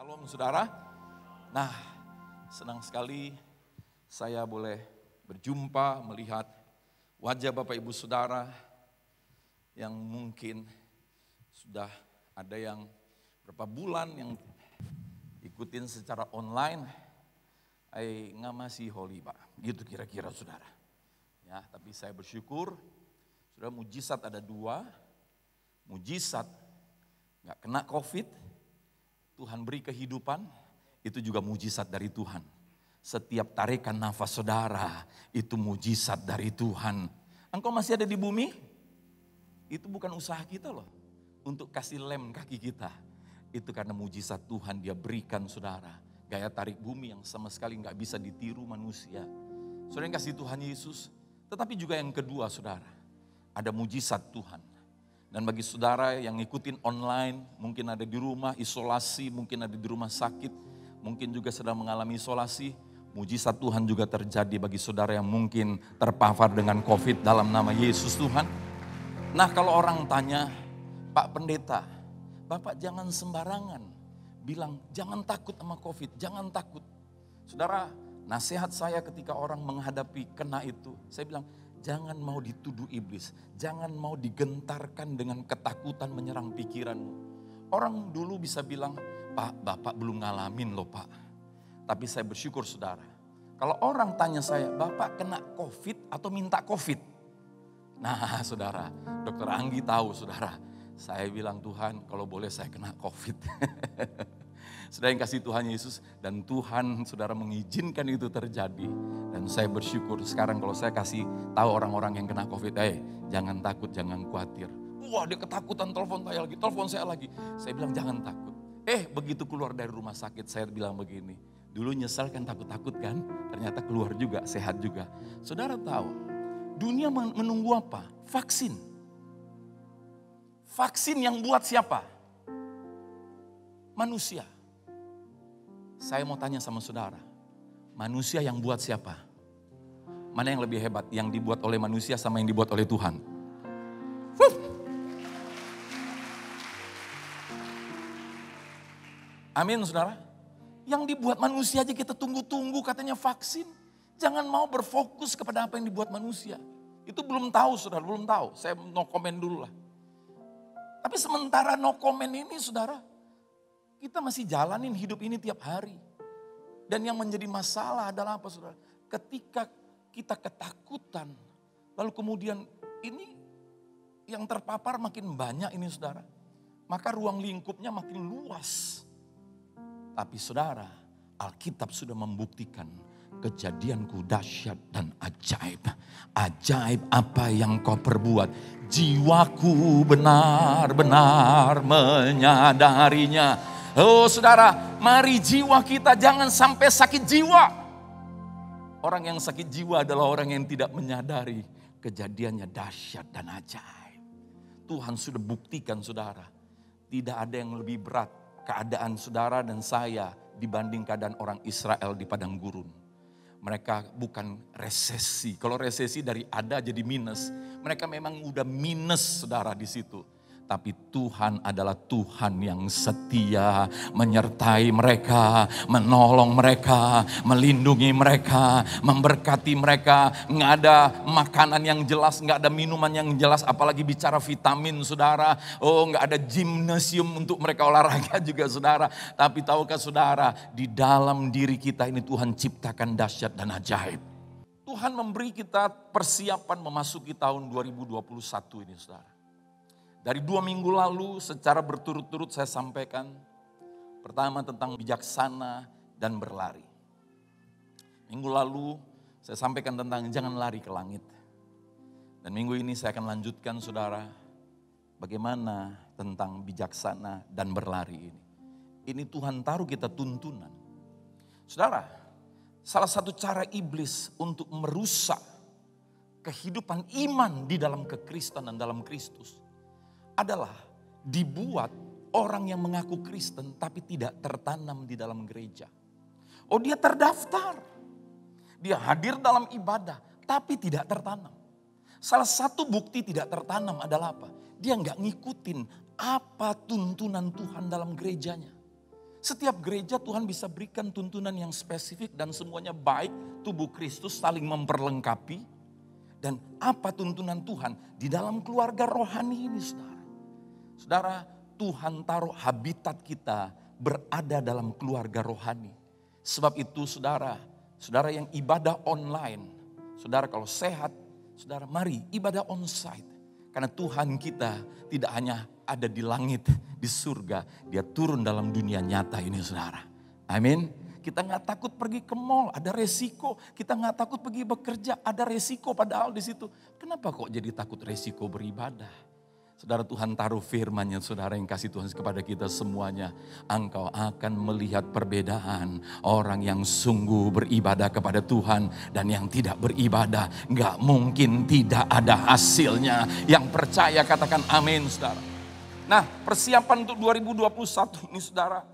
Shalom saudara. Nah, senang sekali saya boleh berjumpa, melihat wajah Bapak Ibu Saudara yang mungkin sudah ada yang berapa bulan yang ikutin secara online. Ngamasi holy Pak, gitu kira-kira saudara. Ya, tapi saya bersyukur, saudara, mujizat ada dua. Mujizat gak kena COVID, Tuhan beri kehidupan, itu juga mujizat dari Tuhan. Setiap tarikan nafas saudara, itu mujizat dari Tuhan. Engkau masih ada di bumi, itu bukan usaha kita loh. Untuk kasih lem kaki kita, itu karena mujizat Tuhan dia berikan saudara. Gaya tarik bumi yang sama sekali gak bisa ditiru manusia. Saudara yang kasih Tuhan Yesus, tetapi juga yang kedua saudara, ada mujizat Tuhan. Dan bagi saudara yang ngikutin online, mungkin ada di rumah isolasi, mungkin ada di rumah sakit, mungkin juga sedang mengalami isolasi, mujizat Tuhan juga terjadi bagi saudara yang mungkin terpapar dengan COVID dalam nama Yesus Tuhan. Nah, kalau orang tanya, Pak Pendeta, Bapak jangan sembarangan bilang jangan takut sama COVID, jangan takut. Saudara, nasihat saya ketika orang menghadapi kena itu, saya bilang, jangan mau dituduh iblis, jangan mau digentarkan dengan ketakutan menyerang pikiranmu. Orang dulu bisa bilang, Pak, Bapak belum ngalamin loh Pak. Tapi saya bersyukur saudara, kalau orang tanya saya, Bapak kena COVID atau minta COVID? Nah saudara, Dokter Anggi tahu saudara, saya bilang Tuhan kalau boleh saya kena COVID. Saudara yang kasih Tuhan Yesus, dan Tuhan saudara mengizinkan itu terjadi. Dan saya bersyukur sekarang kalau saya kasih tahu orang-orang yang kena COVID, jangan takut, jangan khawatir. Wah dia ketakutan, telepon saya lagi. Saya bilang jangan takut. Begitu keluar dari rumah sakit saya bilang begini, dulu nyesal kan takut-takut kan, ternyata keluar juga, sehat juga. Saudara tahu, dunia menunggu apa? Vaksin. Vaksin yang buat siapa? Manusia. Saya mau tanya sama saudara, manusia yang buat siapa? Mana yang lebih hebat, yang dibuat oleh manusia sama yang dibuat oleh Tuhan? Amin saudara. Yang dibuat manusia aja kita tunggu-tunggu katanya vaksin. Jangan mau berfokus kepada apa yang dibuat manusia. Itu belum tahu saudara, belum tahu. Saya no comment dulu lah. Tapi sementara no comment ini saudara, kita masih jalanin hidup ini tiap hari. Dan yang menjadi masalah adalah apa saudara? Ketika kita ketakutan, lalu kemudian ini yang terpapar makin banyak ini saudara. Maka ruang lingkupnya makin luas. Tapi saudara, Alkitab sudah membuktikan kejadianku dahsyat dan ajaib. Ajaib apa yang kau perbuat. Jiwaku benar-benar menyadarinya. Oh saudara, mari jiwa kita jangan sampai sakit jiwa. Orang yang sakit jiwa adalah orang yang tidak menyadari kejadiannya dahsyat dan ajaib. Tuhan sudah buktikan saudara, tidak ada yang lebih berat keadaan saudara dan saya dibanding keadaan orang Israel di padang gurun. Mereka bukan resesi. Kalau resesi dari ada jadi minus. Mereka memang udah minus saudara di situ. Tapi Tuhan adalah Tuhan yang setia, menyertai mereka, menolong mereka, melindungi mereka, memberkati mereka. Nggak ada makanan yang jelas, nggak ada minuman yang jelas, apalagi bicara vitamin saudara. Oh nggak ada gimnasium untuk mereka olahraga juga saudara. Tapi tahukah saudara, di dalam diri kita ini Tuhan ciptakan dahsyat dan ajaib. Tuhan memberi kita persiapan memasuki tahun 2021 ini saudara. Dari 2 minggu lalu secara berturut-turut saya sampaikan. Pertama tentang bijaksana dan berlari. Minggu lalu saya sampaikan tentang jangan lari ke langit. Dan minggu ini saya akan lanjutkan saudara. Bagaimana tentang bijaksana dan berlari ini. Ini Tuhan taruh kita tuntunan. Saudara, salah satu cara iblis untuk merusak kehidupan iman di dalam kekristenan dalam Kristus adalah dibuat orang yang mengaku Kristen tapi tidak tertanam di dalam gereja. Oh dia terdaftar, dia hadir dalam ibadah tapi tidak tertanam. Salah satu bukti tidak tertanam adalah apa? Dia nggak ngikutin apa tuntunan Tuhan dalam gerejanya. Setiap gereja Tuhan bisa berikan tuntunan yang spesifik dan semuanya baik. Tubuh Kristus saling memperlengkapi. Dan apa tuntunan Tuhan di dalam keluarga rohani ini, saudara? Saudara, Tuhan taruh habitat kita berada dalam keluarga rohani. Sebab itu saudara yang ibadah online, saudara kalau sehat, saudara mari ibadah onsite. Karena Tuhan kita tidak hanya ada di langit, di surga. Dia turun dalam dunia nyata ini, saudara. Amin. Kita gak takut pergi ke mall, ada resiko. Kita gak takut pergi bekerja, ada resiko padahal di situ. Kenapa kok jadi takut resiko beribadah? Saudara, Tuhan taruh firman-Nya, saudara, yang kasih Tuhan kepada kita semuanya. Engkau akan melihat perbedaan orang yang sungguh beribadah kepada Tuhan dan yang tidak beribadah. Gak mungkin tidak ada hasilnya. Yang percaya katakan amin, saudara. Nah, persiapan untuk 2021 ini, saudara,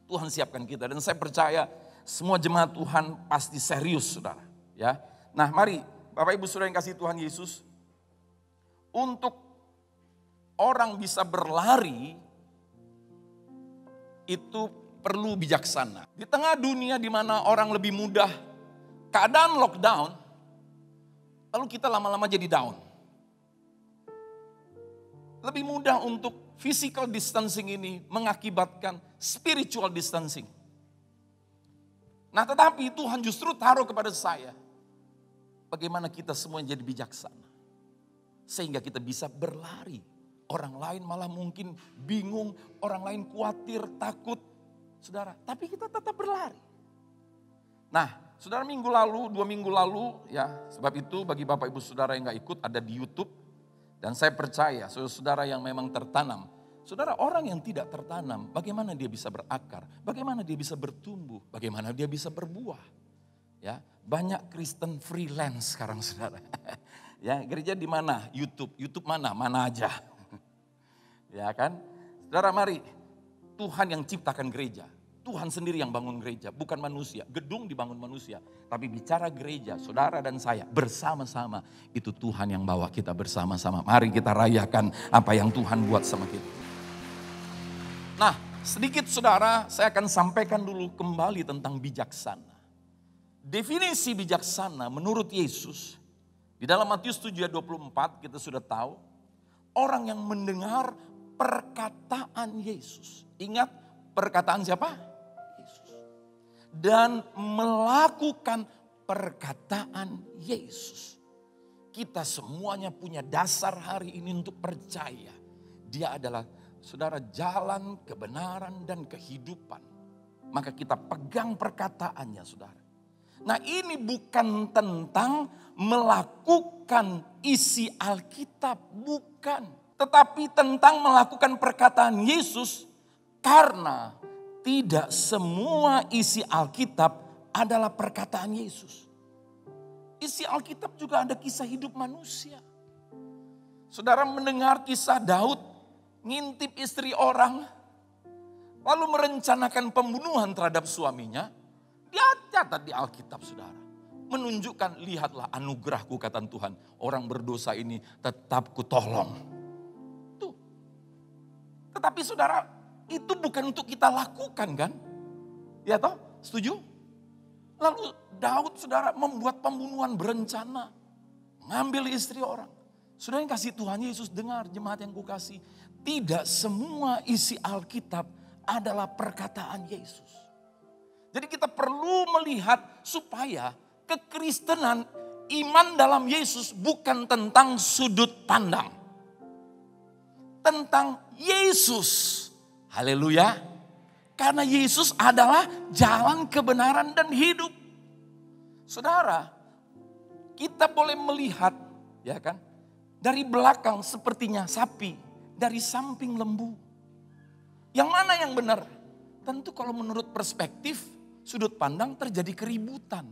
Tuhan siapkan kita. Dan saya percaya semua jemaat Tuhan pasti serius, saudara. Ya. Nah, mari Bapak Ibu Saudara yang kasih Tuhan Yesus, untuk orang bisa berlari itu perlu bijaksana. Di tengah dunia di mana orang lebih mudah keadaan lockdown, lalu kita lama-lama jadi down. Lebih mudah untuk physical distancing ini mengakibatkan spiritual distancing. Nah, tetapi Tuhan justru taruh kepada saya bagaimana kita semua jadi bijaksana sehingga kita bisa berlari. Orang lain malah mungkin bingung, orang lain khawatir, takut. Saudara, tapi kita tetap berlari. Nah, saudara, 2 minggu lalu, ya, sebab itu bagi Bapak Ibu Saudara yang gak ikut ada di YouTube. Dan saya percaya, saudara yang memang tertanam. Saudara, orang yang tidak tertanam, bagaimana dia bisa berakar? Bagaimana dia bisa bertumbuh? Bagaimana dia bisa berbuah? Ya, banyak Kristen freelance sekarang, saudara. Ya, gereja di mana? YouTube mana? Mana aja. Ya kan? Saudara, mari, Tuhan yang ciptakan gereja. Tuhan sendiri yang bangun gereja, bukan manusia. Gedung dibangun manusia. Tapi bicara gereja, saudara dan saya bersama-sama. Itu Tuhan yang bawa kita bersama-sama. Mari kita rayakan apa yang Tuhan buat sama kita. Nah, sedikit saudara, saya akan sampaikan dulu kembali tentang bijaksana. Definisi bijaksana menurut Yesus, di dalam Matius 7:24 kita sudah tahu. Orang yang mendengar perkataan Yesus. Ingat perkataan siapa? Yesus. Dan melakukan perkataan Yesus. Kita semuanya punya dasar hari ini untuk percaya. Dia adalah, saudara, jalan, kebenaran, dan kehidupan. Maka kita pegang perkataannya, saudara. Nah, ini bukan tentang melakukan isi Alkitab, bukan. Tetapi tentang melakukan perkataan Yesus, karena tidak semua isi Alkitab adalah perkataan Yesus. Isi Alkitab juga ada kisah hidup manusia. Saudara mendengar kisah Daud ngintip istri orang, lalu merencanakan pembunuhan terhadap suaminya. Dia catat di Alkitab, saudara. Menunjukkan, lihatlah anugerahku, kata Tuhan. Orang berdosa ini tetap kutolong. Tetapi saudara, itu bukan untuk kita lakukan kan? Ya toh? Setuju? Lalu Daud, saudara, membuat pembunuhan berencana. Mengambil istri orang. Saudara yang kasih Tuhan Yesus, dengar jemaat yang kukasih. Tidak semua isi Alkitab adalah perkataan Yesus. Jadi kita perlu melihat supaya kekristenan, iman dalam Yesus bukan tentang sudut pandang. Tentang Yesus. Haleluya. Karena Yesus adalah jalan kebenaran dan hidup. Saudara, kita boleh melihat, ya kan, dari belakang sepertinya sapi, dari samping lembu. Yang mana yang benar? Tentu kalau menurut perspektif, sudut pandang terjadi keributan.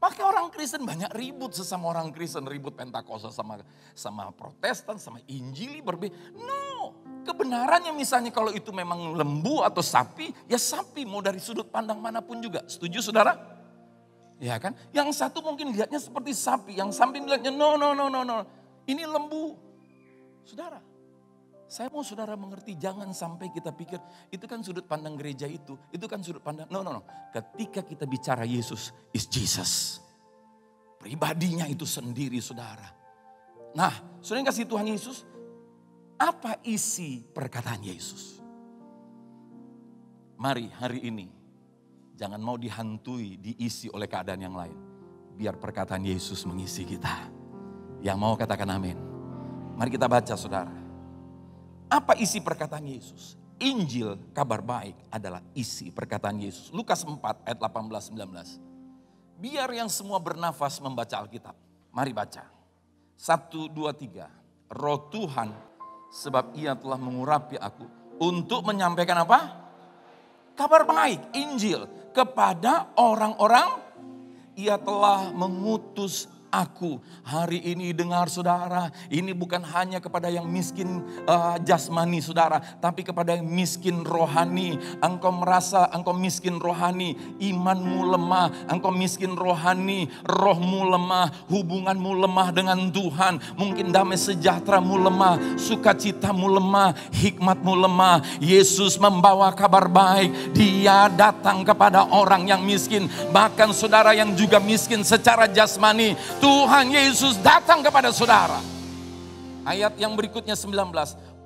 Maka orang Kristen banyak ribut sesama orang Kristen, ribut Pentakosta sama Protestan, sama Injili berbeda. No, kebenarannya misalnya kalau itu memang lembu atau sapi, ya sapi mau dari sudut pandang manapun juga. Setuju saudara? Ya kan? Yang satu mungkin lihatnya seperti sapi, yang samping lihatnya no. Ini lembu. Saudara, Saya mau saudara mengerti, jangan sampai kita pikir itu kan sudut pandang gereja itu kan sudut pandang. No. Ketika kita bicara Yesus is Jesus. Pribadinya itu sendiri saudara. Nah, saudara yang kasih Tuhan Yesus, apa isi perkataan Yesus? Mari hari ini jangan mau dihantui, diisi oleh keadaan yang lain. Biar perkataan Yesus mengisi kita. Yang mau katakan amin. Mari kita baca saudara. Apa isi perkataan Yesus? Injil, kabar baik adalah isi perkataan Yesus. Lukas 4 ayat 18-19. Biar yang semua bernafas membaca Alkitab. Mari baca. 1, 2, 3. Roh Tuhan sebab ia telah mengurapi aku. Untuk menyampaikan apa? Kabar baik, Injil. Kepada orang-orang ia telah mengutus aku. Hari ini dengar saudara, ini bukan hanya kepada yang miskin jasmani saudara, tapi kepada yang miskin rohani. Engkau merasa engkau miskin rohani, imanmu lemah, engkau miskin rohani, rohmu lemah, hubunganmu lemah dengan Tuhan. Mungkin damai sejahteramu lemah, sukacitamu lemah, hikmatmu lemah. Yesus membawa kabar baik. Dia datang kepada orang yang miskin, bahkan saudara yang juga miskin secara jasmani. Tuhan Yesus datang kepada saudara. Ayat yang berikutnya 19.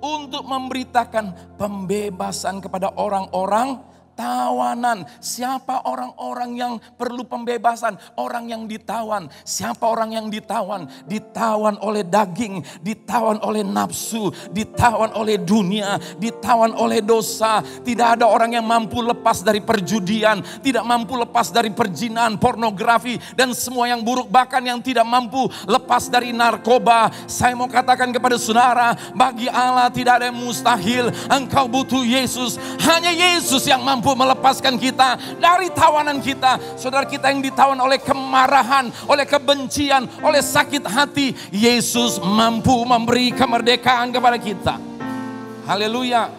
Untuk memberitakan pembebasan kepada orang-orang tawanan. Siapa orang-orang yang perlu pembebasan? Orang yang ditawan. Siapa orang yang ditawan? Ditawan oleh daging, ditawan oleh nafsu, ditawan oleh dunia, ditawan oleh dosa. Tidak ada orang yang mampu lepas dari perjudian, tidak mampu lepas dari perzinahan, pornografi, dan semua yang buruk, bahkan yang tidak mampu lepas dari narkoba. Saya mau katakan kepada saudara, bagi Allah tidak ada yang mustahil. Engkau butuh Yesus. Hanya Yesus yang mampu melepaskan kita dari tawanan kita. Saudara, kita yang ditawan oleh kemarahan, oleh kebencian, oleh sakit hati, Yesus mampu memberi kemerdekaan kepada kita. Haleluya.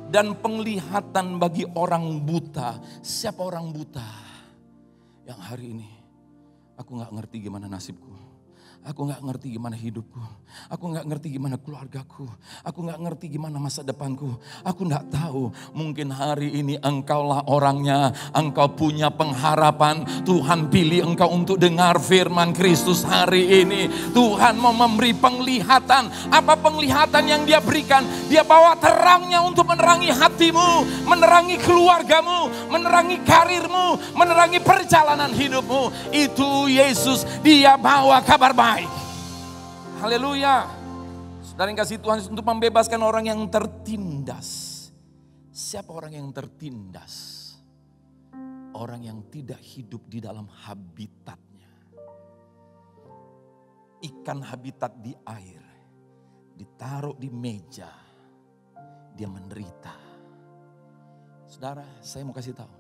Dan penglihatan bagi orang buta. Siapa orang buta? Yang hari ini aku gak ngerti gimana nasibku. Aku gak ngerti gimana hidupku. Aku gak ngerti gimana keluargaku. Aku gak ngerti gimana masa depanku. Aku gak tahu. Mungkin hari ini engkaulah orangnya. Engkau punya pengharapan. Tuhan pilih engkau untuk dengar firman Kristus hari ini. Tuhan mau memberi penglihatan. Apa penglihatan yang dia berikan? Dia bawa terangnya untuk menerangi hatimu. Menerangi keluargamu. Menerangi karirmu. Menerangi perjalanan hidupmu. Itu Yesus. Dia bawa kabar baik. Haleluya. Saudara yang kasih Tuhan, untuk membebaskan orang yang tertindas. Siapa orang yang tertindas? Orang yang tidak hidup di dalam habitatnya. Ikan habitat di air, ditaruh di meja, dia menderita. Saudara, saya mau kasih tahu.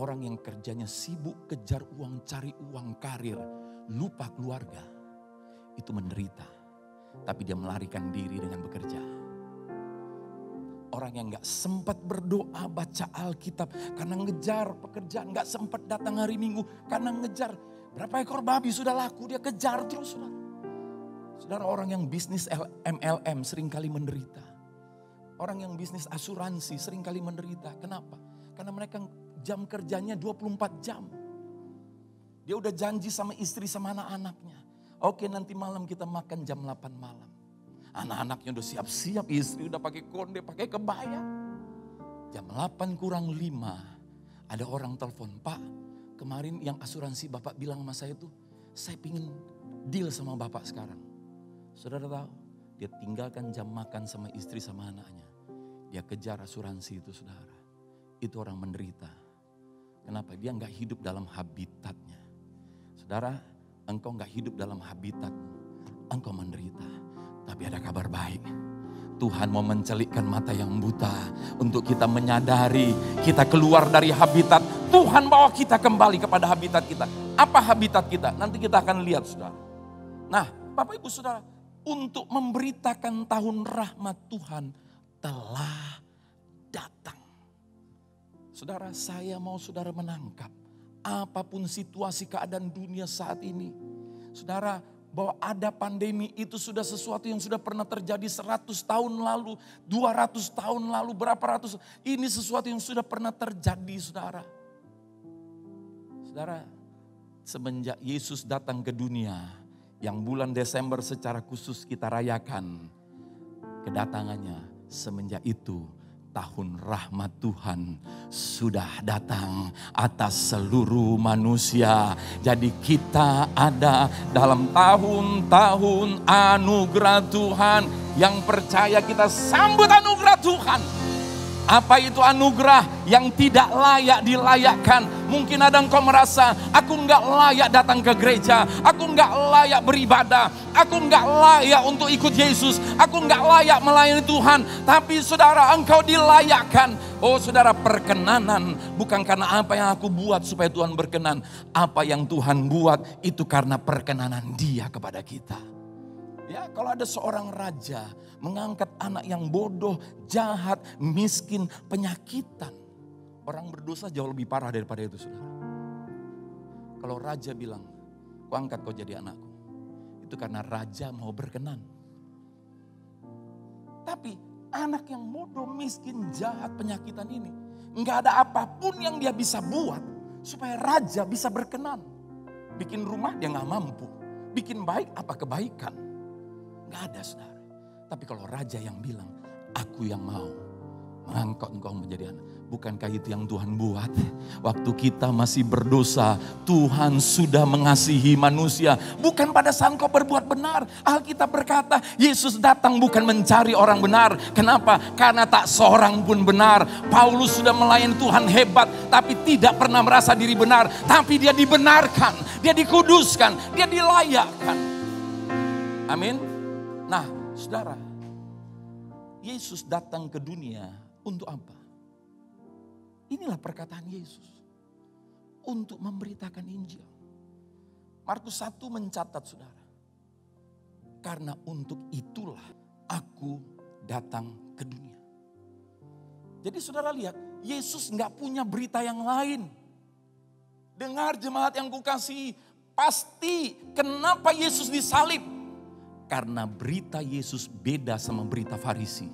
Orang yang kerjanya sibuk kejar uang, cari uang, karir, lupa keluarga, itu menderita. Tapi dia melarikan diri dengan bekerja. Orang yang gak sempat berdoa, baca Alkitab karena ngejar pekerjaan, gak sempat datang hari Minggu karena ngejar. Berapa ekor babi sudah laku, dia kejar terus. Saudara, orang yang bisnis MLM seringkali menderita. Orang yang bisnis asuransi seringkali menderita. Kenapa? Karena mereka jam kerjanya 24 jam. Dia udah janji sama istri sama anak-anaknya. Oke, nanti malam kita makan jam 8 malam. Anak-anaknya udah siap-siap, istri udah pakai konde, pakai kebaya. Jam 8 kurang 5 ada orang telepon, Pak, kemarin yang asuransi Bapak bilang sama saya tuh, saya pingin deal sama Bapak sekarang. Saudara tahu, dia tinggalkan jam makan sama istri sama anaknya. Dia kejar asuransi itu, saudara. Itu orang menderita. Kenapa? Dia gak hidup dalam habitatnya. Saudara, engkau gak hidup dalam habitatmu, engkau menderita. Tapi ada kabar baik. Tuhan mau mencelikkan mata yang buta untuk kita menyadari kita keluar dari habitat. Tuhan bawa kita kembali kepada habitat kita. Apa habitat kita? Nanti kita akan lihat, saudara. Nah, Bapak Ibu Saudara, untuk memberitakan tahun rahmat Tuhan telah datang. Saudara, saya mau saudara menangkap apapun situasi keadaan dunia saat ini. Saudara, bahwa ada pandemi itu sudah sesuatu yang sudah pernah terjadi 100 tahun lalu, 200 tahun lalu, berapa ratus. Ini sesuatu yang sudah pernah terjadi, saudara. Saudara, semenjak Yesus datang ke dunia, yang bulan Desember secara khusus kita rayakan kedatangannya, semenjak itu tahun rahmat Tuhan sudah datang atas seluruh manusia. Jadi kita ada dalam tahun-tahun anugerah Tuhan. Yang percaya kita sambut anugerah Tuhan. Apa itu anugerah yang tidak layak dilayakkan? Mungkin ada engkau merasa, aku enggak layak datang ke gereja, aku enggak layak beribadah, aku enggak layak untuk ikut Yesus, aku enggak layak melayani Tuhan. Tapi saudara, engkau dilayakkan. Oh saudara, perkenanan bukan karena apa yang aku buat supaya Tuhan berkenan. Apa yang Tuhan buat itu karena perkenanan Dia kepada kita. Ya, kalau ada seorang raja mengangkat anak yang bodoh, jahat, miskin, penyakitan. Orang berdosa jauh lebih parah daripada itu, saudara. Kalau raja bilang, ku angkat kau jadi anakku. Itu karena raja mau berkenan. Tapi anak yang bodoh, miskin, jahat, penyakitan ini, enggak ada apapun yang dia bisa buat supaya raja bisa berkenan. Bikin rumah dia gak mampu. Bikin baik apa kebaikan. Gak ada, saudara. Tapi kalau raja yang bilang, aku yang mau mengangkat engkau menjadi anak. Bukankah itu yang Tuhan buat? Waktu kita masih berdosa, Tuhan sudah mengasihi manusia. Bukan pada saat kau berbuat benar. Alkitab berkata, Yesus datang bukan mencari orang benar. Kenapa? Karena tak seorang pun benar. Paulus sudah melayani Tuhan hebat, tapi tidak pernah merasa diri benar. Tapi dia dibenarkan, dia dikuduskan, dia dilayakkan. Amin. Nah, saudara, Yesus datang ke dunia untuk apa? Inilah perkataan Yesus. Untuk memberitakan Injil. Markus 1 mencatat, saudara. Karena untuk itulah aku datang ke dunia. Jadi saudara lihat, Yesus gak punya berita yang lain. Dengar jemaat yang kukasihi, pasti kenapa Yesus disalib? Karena berita Yesus beda sama berita Farisi.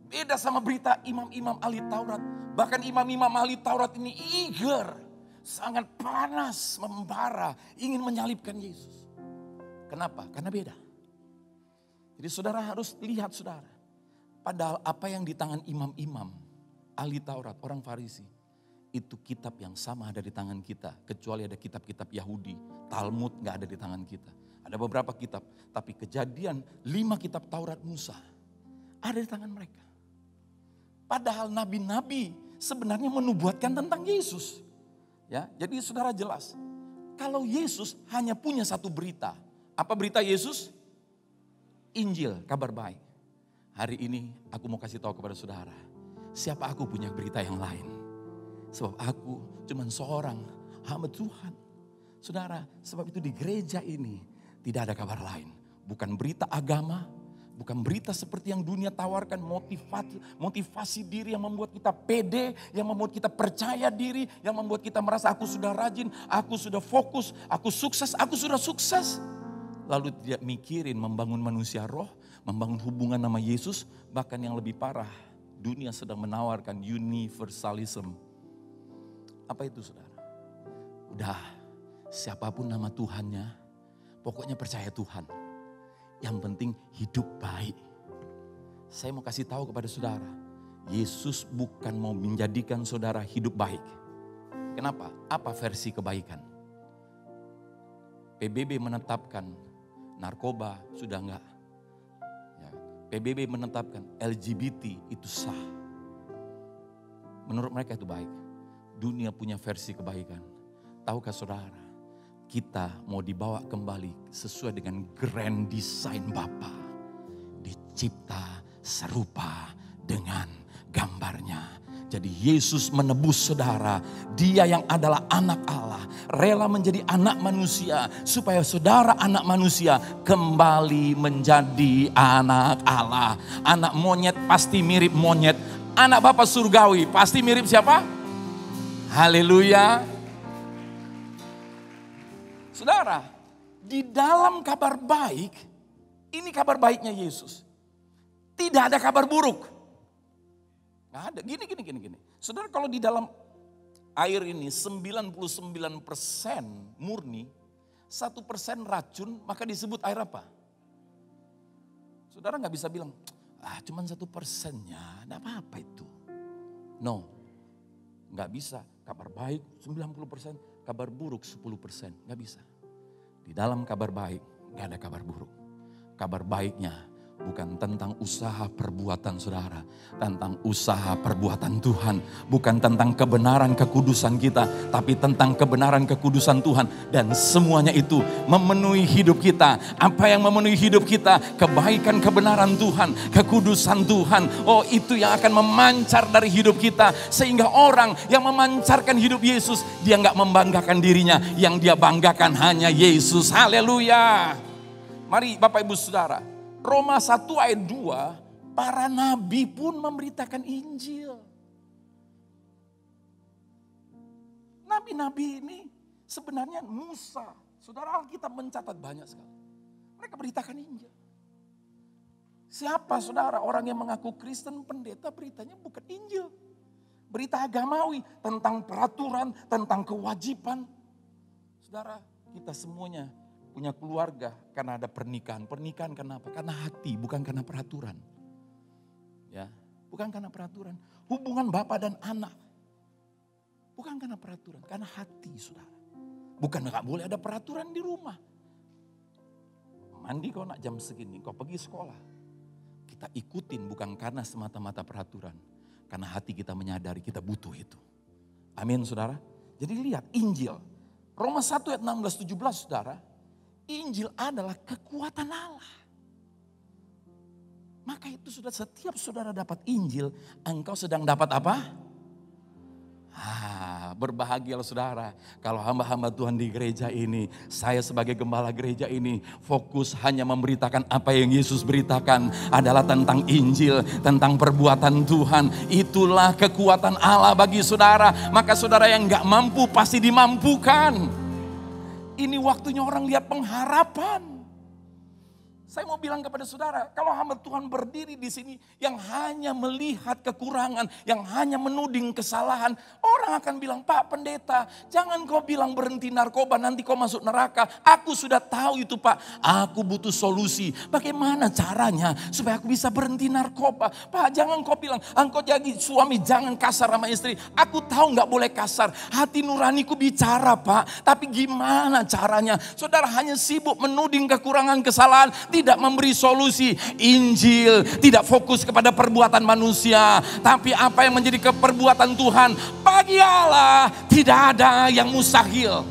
Beda sama berita imam-imam ahli Taurat. Bahkan imam-imam ahli Taurat ini eager, sangat panas, membara, ingin menyalibkan Yesus. Kenapa? Karena beda. Jadi saudara harus lihat, saudara. Padahal apa yang di tangan imam-imam ahli Taurat, orang Farisi, itu kitab yang sama ada di tangan kita. Kecuali ada kitab-kitab Yahudi, Talmud gak ada di tangan kita. Ada beberapa kitab, tapi Kejadian 5 kitab Taurat Musa ada di tangan mereka. Padahal nabi-nabi sebenarnya menubuatkan tentang Yesus. Ya, jadi saudara jelas, kalau Yesus hanya punya satu berita. Apa berita Yesus? Injil, kabar baik. Hari ini aku mau kasih tahu kepada saudara, siapa aku punya berita yang lain. Sebab aku cuma seorang hamba Tuhan. Saudara, sebab itu di gereja ini tidak ada kabar lain. Bukan berita agama, bukan berita seperti yang dunia tawarkan, motivasi diri yang membuat kita pede, yang membuat kita percaya diri, yang membuat kita merasa aku sudah rajin, aku sudah fokus, aku sudah sukses. Lalu tidak mikirin membangun manusia roh, membangun hubungan sama Yesus, bahkan yang lebih parah, dunia sedang menawarkan universalism. Apa itu, saudara? Udah, siapapun nama Tuhannya, pokoknya percaya Tuhan. Yang penting hidup baik. Saya mau kasih tahu kepada saudara, Yesus bukan mau menjadikan saudara hidup baik. Kenapa? Apa versi kebaikan? PBB menetapkan narkoba sudah enggak. Ya, PBB menetapkan LGBT itu sah. Menurut mereka itu baik. Dunia punya versi kebaikan. Tahukah saudara? Kita mau dibawa kembali sesuai dengan grand design Bapa. Dicipta serupa dengan gambarnya. Jadi Yesus menebus saudara. Dia yang adalah anak Allah. Rela menjadi anak manusia. Supaya saudara anak manusia kembali menjadi anak Allah. Anak monyet pasti mirip monyet. Anak Bapa surgawi pasti mirip siapa? Haleluya. Saudara, Di dalam kabar baik, ini kabar baiknya Yesus. Tidak ada kabar buruk. Nggak ada, gini. Saudara, kalau di dalam air ini 99% murni, 1% racun, maka disebut air apa? Saudara nggak bisa bilang, cuman 1%-nya, enggak apa-apa itu. No, nggak bisa. Kabar baik 90%, kabar buruk 10%, nggak bisa. Di dalam kabar baik nggak ada kabar buruk. Kabar baiknya bukan tentang usaha perbuatan saudara, tentang usaha perbuatan Tuhan. Bukan tentang kebenaran kekudusan kita, tapi tentang kebenaran kekudusan Tuhan. Dan semuanya itu memenuhi hidup kita. Apa yang memenuhi hidup kita? Kebaikan kebenaran Tuhan, kekudusan Tuhan. Oh, itu yang akan memancar dari hidup kita. Sehingga orang yang memancarkan hidup Yesus, dia nggak membanggakan dirinya. Yang dia banggakan hanya Yesus. Haleluya. Mari Bapak Ibu Saudara. Roma 1 ayat 2, para nabi pun memberitakan Injil. Nabi-nabi ini sebenarnya Musa. Saudara, Alkitab mencatat banyak sekali. Mereka beritakan Injil. Siapa saudara orang yang mengaku Kristen, pendeta beritanya bukan Injil. Berita agamawi tentang peraturan, tentang kewajiban. Saudara, kita semuanya punya keluarga karena ada pernikahan. Pernikahan kenapa? Karena hati, bukan karena peraturan. Ya, bukan karena peraturan. Hubungan bapak dan anak. Bukan karena peraturan, karena hati saudara. Bukan nggak boleh ada peraturan di rumah. Mandi kau nak jam segini, kau pergi sekolah. Kita ikutin bukan karena semata-mata peraturan. Karena hati kita menyadari kita butuh itu. Amin saudara. Jadi lihat Injil. Roma 1 ayat 16-17 saudara. Injil adalah kekuatan Allah. Maka itu sudah setiap saudara dapat Injil, engkau sedang dapat apa? Berbahagialah saudara kalau hamba-hamba Tuhan di gereja ini, saya sebagai gembala gereja ini fokus hanya memberitakan apa yang Yesus beritakan adalah tentang Injil, tentang perbuatan Tuhan. Itulah kekuatan Allah bagi saudara. Maka saudara yang gak mampu pasti dimampukan. Ini waktunya orang lihat pengharapan. Saya mau bilang kepada saudara, kalau hamba Tuhan berdiri di sini yang hanya melihat kekurangan, yang hanya menuding kesalahan, orang akan bilang, Pak Pendeta, jangan kau bilang berhenti narkoba, nanti kau masuk neraka. Aku sudah tahu itu Pak, aku butuh solusi. Bagaimana caranya supaya aku bisa berhenti narkoba? Pak, jangan kau bilang, engkau jadi suami jangan kasar sama istri. Aku tahu gak boleh kasar, hati nuraniku bicara Pak, tapi gimana caranya? Saudara hanya sibuk menuding kekurangan kesalahan, tidak memberi solusi. Injil tidak fokus kepada perbuatan manusia, tapi apa yang menjadi keperbuatan Tuhan. Bagi Allah tidak ada yang mustahil.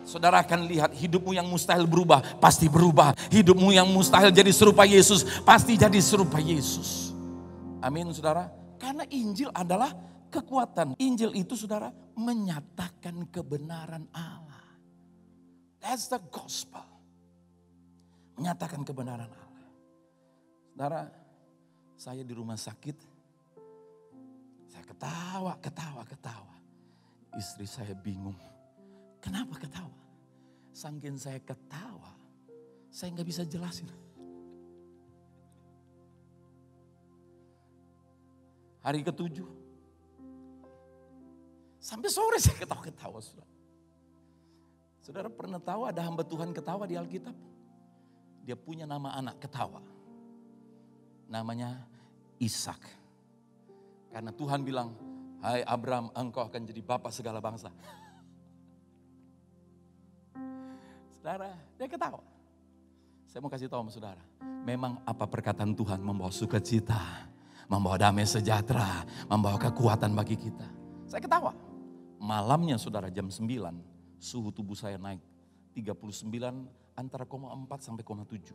Saudara akan lihat hidupmu yang mustahil berubah, pasti berubah. Hidupmu yang mustahil jadi serupa Yesus, pasti jadi serupa Yesus. Amin saudara. Karena Injil adalah kekuatan. Injil itu saudara menyatakan kebenaran Allah. That's the gospel. Menyatakan kebenaran Allah. Saudara, saya di rumah sakit, saya ketawa. Istri saya bingung, kenapa ketawa? Saking saya ketawa, saya gak bisa jelasin. Hari ke-7, sampai sore saya ketawa-ketawa. Saudara pernah tahu ada hamba Tuhan ketawa di Alkitab? Dia punya nama anak ketawa. Namanya Ishak. Karena Tuhan bilang, hai Abraham, engkau akan jadi bapa segala bangsa. Saudara, dia ketawa. Saya mau kasih tahu sama saudara. Memang apa perkataan Tuhan membawa sukacita, membawa damai sejahtera, membawa kekuatan bagi kita. Saya ketawa. Malamnya saudara jam 9, suhu tubuh saya naik 39 antara 0,4 sampai 0,7.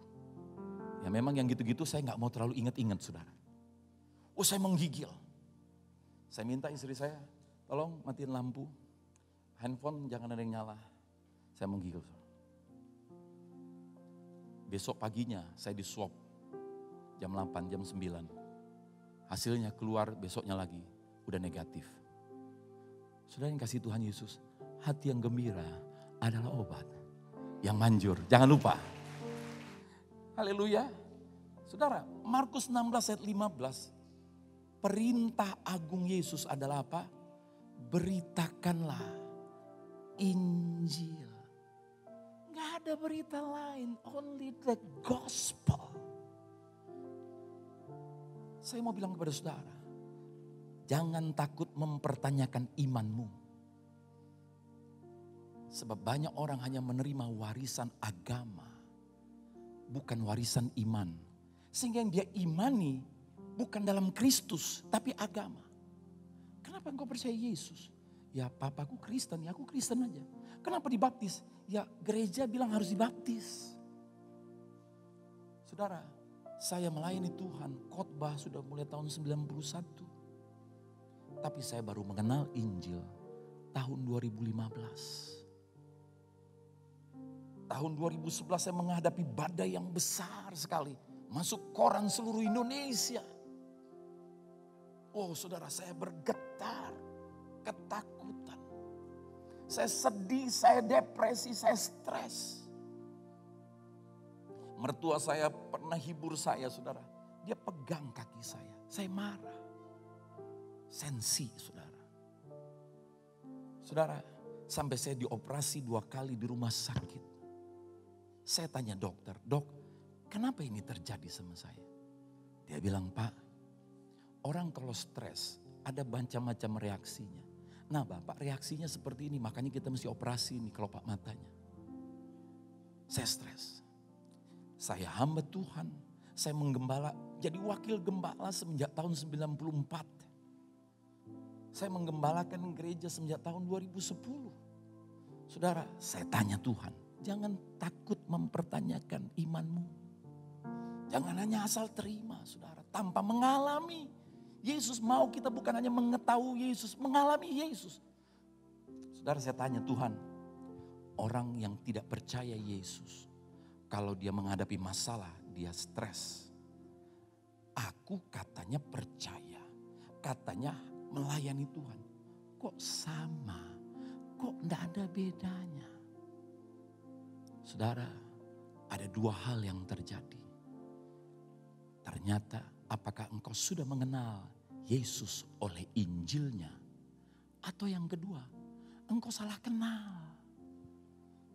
Ya memang yang gitu-gitu saya gak mau terlalu ingat-ingat saudara. Oh saya menggigil. Saya minta istri saya, tolong matiin lampu. Handphone jangan ada yang nyala. Saya menggigil. Besok paginya saya di swab. Jam 8, jam 9. Hasilnya keluar besoknya lagi. Udah negatif. Saudara yang kasih Tuhan Yesus, hati yang gembira adalah obat. yang manjur. Jangan lupa. Haleluya. Saudara, Markus 16 ayat 15. Perintah agung Yesus adalah apa? Beritakanlah Injil. Gak ada berita lain, only the gospel. Saya mau bilang kepada saudara, jangan takut mempertanyakan imanmu. Sebab banyak orang hanya menerima warisan agama, bukan warisan iman. Sehingga yang dia imani bukan dalam Kristus, tapi agama. Kenapa engkau percaya Yesus? Ya papaku Kristen, ya aku Kristen aja. Kenapa dibaptis? Ya gereja bilang harus dibaptis. Saudara, saya melayani Tuhan, khotbah sudah mulai tahun 91. Tapi saya baru mengenal Injil tahun 2015. Tahun 2011 saya menghadapi badai yang besar sekali. Masuk koran seluruh Indonesia. Oh saudara, saya bergetar, ketakutan. Saya sedih, saya depresi, saya stres. Mertua saya pernah hibur saya saudara. Dia pegang kaki saya marah. Sensi saudara. Saudara, sampai saya dioperasi 2 kali di rumah sakit. Saya tanya dokter, dok kenapa ini terjadi sama saya? Dia bilang, Pak, orang kalau stres ada macam-macam reaksinya. Nah Bapak reaksinya seperti ini, makanya kita mesti operasi nih kelopak matanya. Saya stres. Saya hamba Tuhan, saya menggembala, jadi wakil gembala semenjak tahun 94. Saya menggembalakan gereja semenjak tahun 2010. Saudara, saya tanya Tuhan, jangan takut mempertanyakan imanmu. Jangan hanya asal terima saudara, tanpa mengalami. Yesus mau kita bukan hanya mengetahui Yesus, mengalami Yesus. Saudara, saya tanya Tuhan, orang yang tidak percaya Yesus, kalau dia menghadapi masalah, dia stres. Aku katanya percaya, katanya melayani Tuhan. Kok sama? Kok enggak ada bedanya? Saudara, ada 2 hal yang terjadi. Ternyata apakah engkau sudah mengenal Yesus oleh Injilnya? Atau yang kedua, engkau salah kenal.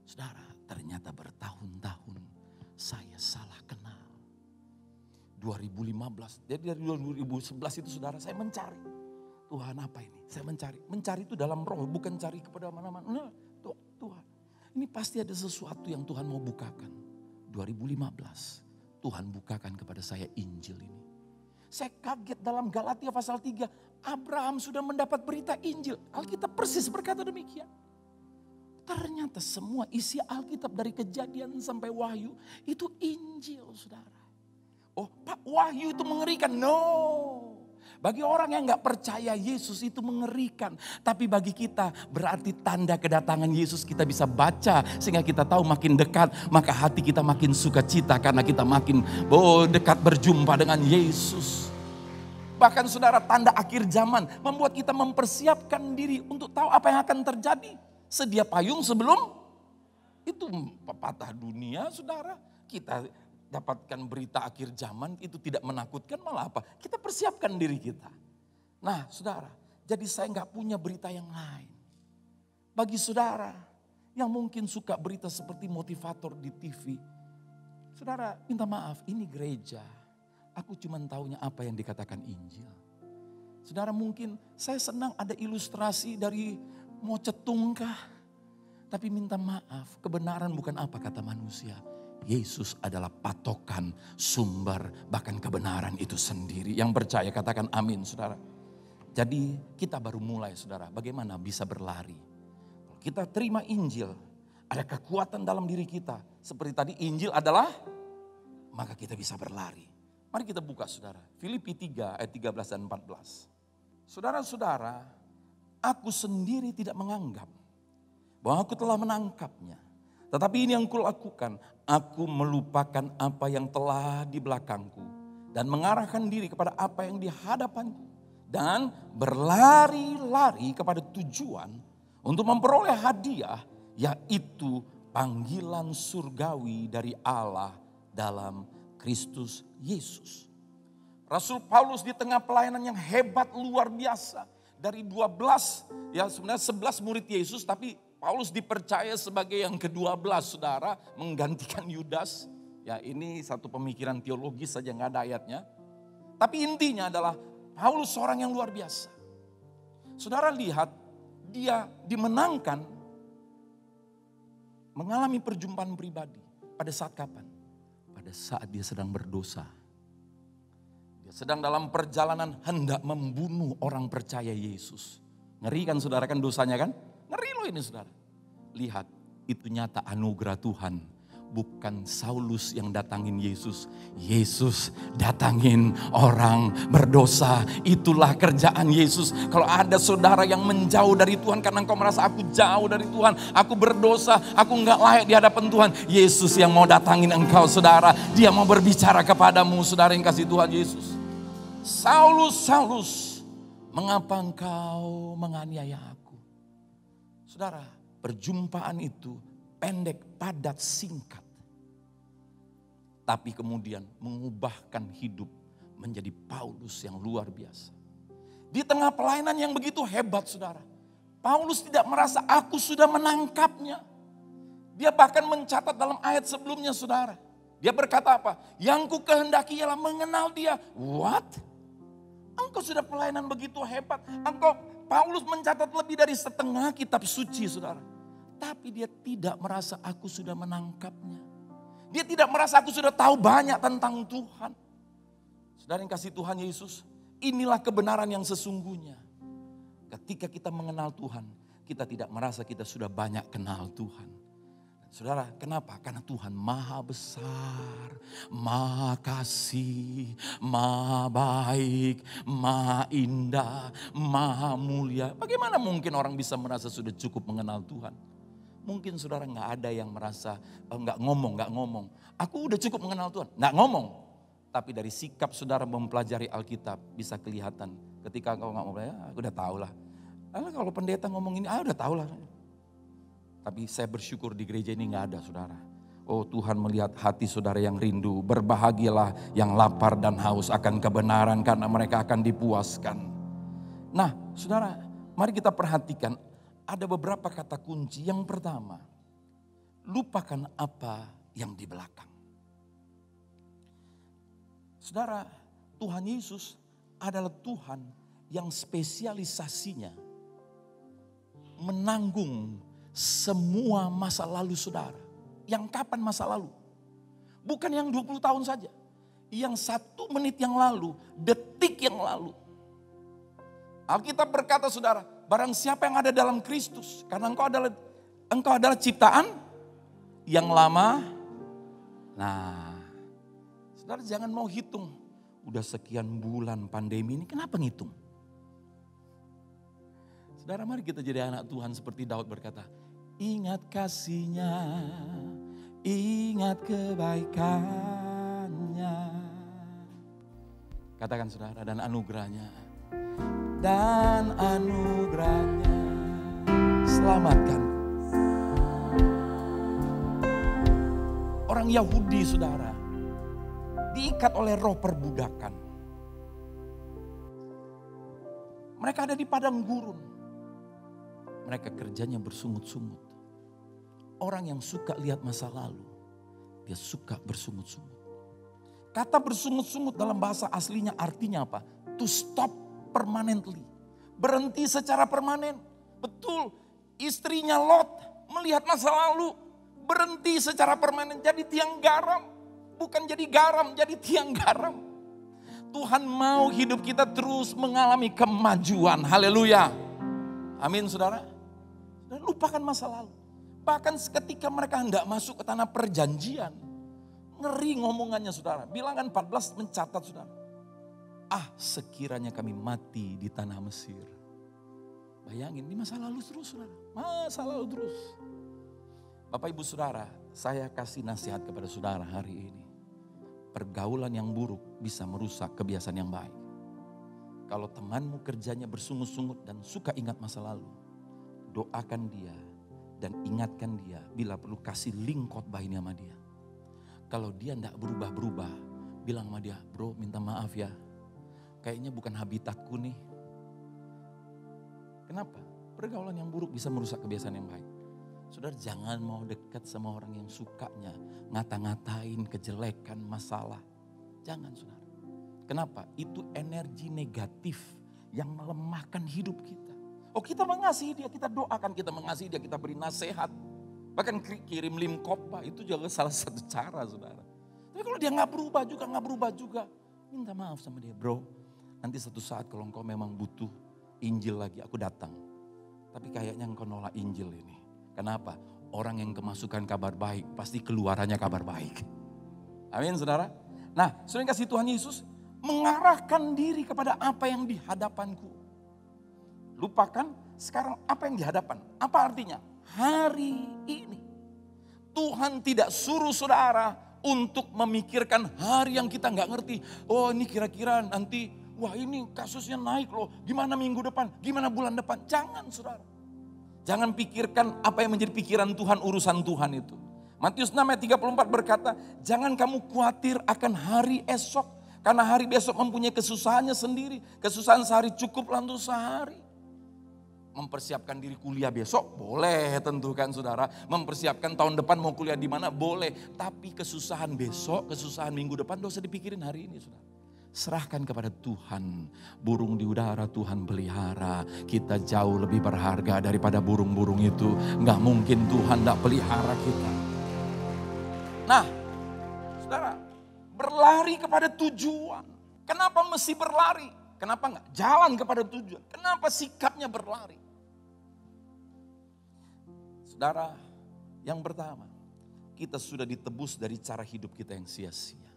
Saudara, ternyata bertahun-tahun saya salah kenal. 2015, jadi dari 2011 itu saudara saya mencari. Tuhan apa ini? Saya mencari itu dalam roh, bukan cari kepada mana-mana. Nah, Tuhan, ini pasti ada sesuatu yang Tuhan mau bukakan. 2015, Tuhan bukakan kepada saya Injil ini. Saya kaget dalam Galatia pasal 3, Abraham sudah mendapat berita Injil. Alkitab persis berkata demikian. Ternyata semua isi Alkitab dari Kejadian sampai Wahyu itu Injil saudara. Oh Pak, Wahyu itu mengerikan? No. Bagi orang yang gak percaya Yesus itu mengerikan. Tapi bagi kita berarti tanda kedatangan Yesus kita bisa baca. Sehingga kita tahu makin dekat maka hati kita makin sukacita. Karena kita makin dekat berjumpa dengan Yesus. Bahkan saudara, tanda akhir zaman membuat kita mempersiapkan diri untuk tahu apa yang akan terjadi. Sedia payung sebelum itu pepatah dunia saudara. Kita dapatkan berita akhir zaman itu tidak menakutkan, malah apa? Kita persiapkan diri kita. Nah saudara, jadi saya gak punya berita yang lain. Bagi saudara yang mungkin suka berita seperti motivator di TV. Saudara minta maaf, ini gereja. Aku cuma taunya apa yang dikatakan Injil. Saudara mungkin saya senang ada ilustrasi dari mau cetungkah. Tapi minta maaf, kebenaran bukan apa kata manusia. Yesus adalah patokan, sumber, bahkan kebenaran itu sendiri. Yang percaya katakan amin saudara. Jadi kita baru mulai saudara, bagaimana bisa berlari. Kalau kita terima Injil, ada kekuatan dalam diri kita. Seperti tadi Injil adalah, maka kita bisa berlari. Mari kita buka saudara, Filipi 3 ayat 13 dan 14. Saudara-saudara, aku sendiri tidak menganggap bahwa aku telah menangkapnya. Tetapi ini yang kulakukan, aku melupakan apa yang telah di belakangku dan mengarahkan diri kepada apa yang di hadapanku dan berlari-lari kepada tujuan untuk memperoleh hadiah, yaitu panggilan surgawi dari Allah dalam Kristus Yesus. Rasul Paulus di tengah pelayanan yang hebat luar biasa. Dari 12, ya sebenarnya 11 murid Yesus, tapi Paulus dipercaya sebagai yang ke-12 saudara, menggantikan Yudas. Ya ini satu pemikiran teologis saja, nggak ada ayatnya. Tapi intinya adalah Paulus seorang yang luar biasa. Saudara lihat, dia dimenangkan mengalami perjumpaan pribadi. Pada saat kapan? Pada saat dia sedang berdosa. Sedang dalam perjalanan hendak membunuh orang percaya Yesus. Ngeri kan saudara, kan dosanya kan? Ngeri loh ini saudara. Lihat, itu nyata anugerah Tuhan. Bukan Saulus yang datangin Yesus. Yesus datangin orang berdosa. Itulah kerjaan Yesus. Kalau ada saudara yang menjauh dari Tuhan karena engkau merasa aku jauh dari Tuhan, aku berdosa, aku enggak layak di hadapan Tuhan. Yesus yang mau datangin engkau saudara. Dia mau berbicara kepadamu saudara yang kasih Tuhan Yesus. Saulus, Saulus, mengapa engkau menganiaya aku? Saudara, perjumpaan itu pendek, padat, singkat. Tapi kemudian mengubahkan hidup menjadi Paulus yang luar biasa. Di tengah pelayanan yang begitu hebat saudara. Paulus tidak merasa aku sudah menangkapnya. Dia bahkan mencatat dalam ayat sebelumnya saudara. Dia berkata apa? Yang ku kehendaki ialah mengenal dia. What? Engkau sudah pelayanan begitu hebat. Paulus mencatat lebih dari setengah kitab suci saudara. Tapi dia tidak merasa aku sudah menangkapnya. Dia tidak merasa aku sudah tahu banyak tentang Tuhan. Saudara yang kasih Tuhan Yesus, inilah kebenaran yang sesungguhnya. Ketika kita mengenal Tuhan, kita tidak merasa kita sudah banyak kenal Tuhan. Saudara, kenapa? Karena Tuhan maha besar, maha kasih, maha baik, maha indah, maha mulia. Bagaimana mungkin orang bisa merasa sudah cukup mengenal Tuhan? Mungkin saudara nggak ada yang merasa, nggak ngomong. Aku udah cukup mengenal Tuhan, nggak ngomong. Tapi dari sikap saudara mempelajari Alkitab bisa kelihatan. Ketika kau nggak mau belajar, aku udah tahu lah. Lalu kalau pendeta ngomong ini, udah tahu lah. Tapi saya bersyukur di gereja ini gak ada saudara. Oh Tuhan melihat hati saudara yang rindu. Berbahagialah yang lapar dan haus akan kebenaran karena mereka akan dipuaskan. Nah saudara, mari kita perhatikan ada beberapa kata kunci. Yang pertama, lupakan apa yang di belakang. Saudara, Tuhan Yesus adalah Tuhan yang spesialisasinya menanggung semua masa lalu saudara. Yang kapan masa lalu? Bukan yang 20 tahun saja. Yang 1 menit yang lalu, detik yang lalu. Alkitab berkata saudara, barang siapa yang ada dalam Kristus. Karena engkau adalah ciptaan yang lama. Nah, saudara jangan mau hitung. Udah sekian bulan pandemi ini, kenapa ngitung? Saudara mari kita jadi anak Tuhan seperti Daud berkata, ingat kasih-Nya, ingat kebaikan-Nya. Katakan saudara, dan anugerah-Nya. Dan anugerah-Nya selamatkan. Orang Yahudi saudara, diikat oleh roh perbudakan. Mereka ada di padang gurun. Mereka kerjanya bersungut-sungut. Orang yang suka lihat masa lalu, dia suka bersungut-sungut. Kata bersungut-sungut dalam bahasa aslinya artinya apa? To stop permanently. Berhenti secara permanen. Betul, istrinya Lot melihat masa lalu. Berhenti secara permanen jadi tiang garam. Bukan jadi garam, jadi tiang garam. Tuhan mau hidup kita terus mengalami kemajuan. Haleluya. Amin saudara. Dan lupakan masa lalu. Bahkan ketika mereka hendak masuk ke tanah perjanjian. Ngeri ngomongannya saudara. Bilangan 14 mencatat saudara. Sekiranya kami mati di tanah Mesir. Bayangin ini masa lalu terus saudara. Masa lalu terus. Bapak ibu saudara, saya kasih nasihat kepada saudara hari ini. Pergaulan yang buruk bisa merusak kebiasaan yang baik. Kalau temanmu kerjanya bersungut-sungut dan suka ingat masa lalu. Doakan dia, Dan ingatkan dia, bila perlu kasih link khotbah ini sama dia. Kalau dia enggak berubah-berubah, bilang sama dia, bro minta maaf ya. Kayaknya bukan habitatku nih. Kenapa? Pergaulan yang buruk bisa merusak kebiasaan yang baik. Saudara jangan mau dekat sama orang yang sukanya ngata-ngatain kejelekan, masalah. Jangan saudara. Kenapa? Itu energi negatif yang melemahkan hidup kita. Oh kita mengasihi dia, kita doakan, kita mengasihi dia, kita beri nasihat. Bahkan kirim link khotbah itu juga salah satu cara saudara. Tapi kalau dia nggak berubah juga, minta maaf sama dia, bro. Nanti satu saat kalau engkau memang butuh Injil lagi, aku datang. Tapi kayaknya engkau nolak Injil ini. Kenapa? Orang yang kemasukan kabar baik, pasti keluarannya kabar baik. Amin saudara. Nah, saudara kasih Tuhan Yesus mengarahkan diri kepada apa yang di hadapanku. Lupakan sekarang apa yang di hadapan. Apa artinya? Hari ini. Tuhan tidak suruh saudara untuk memikirkan hari yang kita nggak ngerti. Oh ini kira-kira nanti, wah ini kasusnya naik loh. Gimana minggu depan, gimana bulan depan. Jangan saudara. Jangan pikirkan apa yang menjadi pikiran Tuhan, urusan Tuhan itu. Matius 6 ayat 34 berkata, jangan kamu khawatir akan hari esok. Karena hari besok mempunyai kesusahannya sendiri. Kesusahan sehari cukup untuk sehari. Mempersiapkan diri kuliah besok boleh tentu kan saudara. Mempersiapkan tahun depan mau kuliah di mana boleh. Tapi kesusahan besok, kesusahan minggu depan gak usah dipikirin hari ini saudara. Serahkan kepada Tuhan. Burung di udara Tuhan pelihara. Kita jauh lebih berharga daripada burung-burung itu. Gak mungkin Tuhan gak pelihara kita. Nah saudara, berlari kepada tujuan. Kenapa mesti berlari? Kenapa enggak jalan kepada tujuan? Kenapa sikapnya berlari? Saudara, yang pertama, kita sudah ditebus dari cara hidup kita yang sia-sia.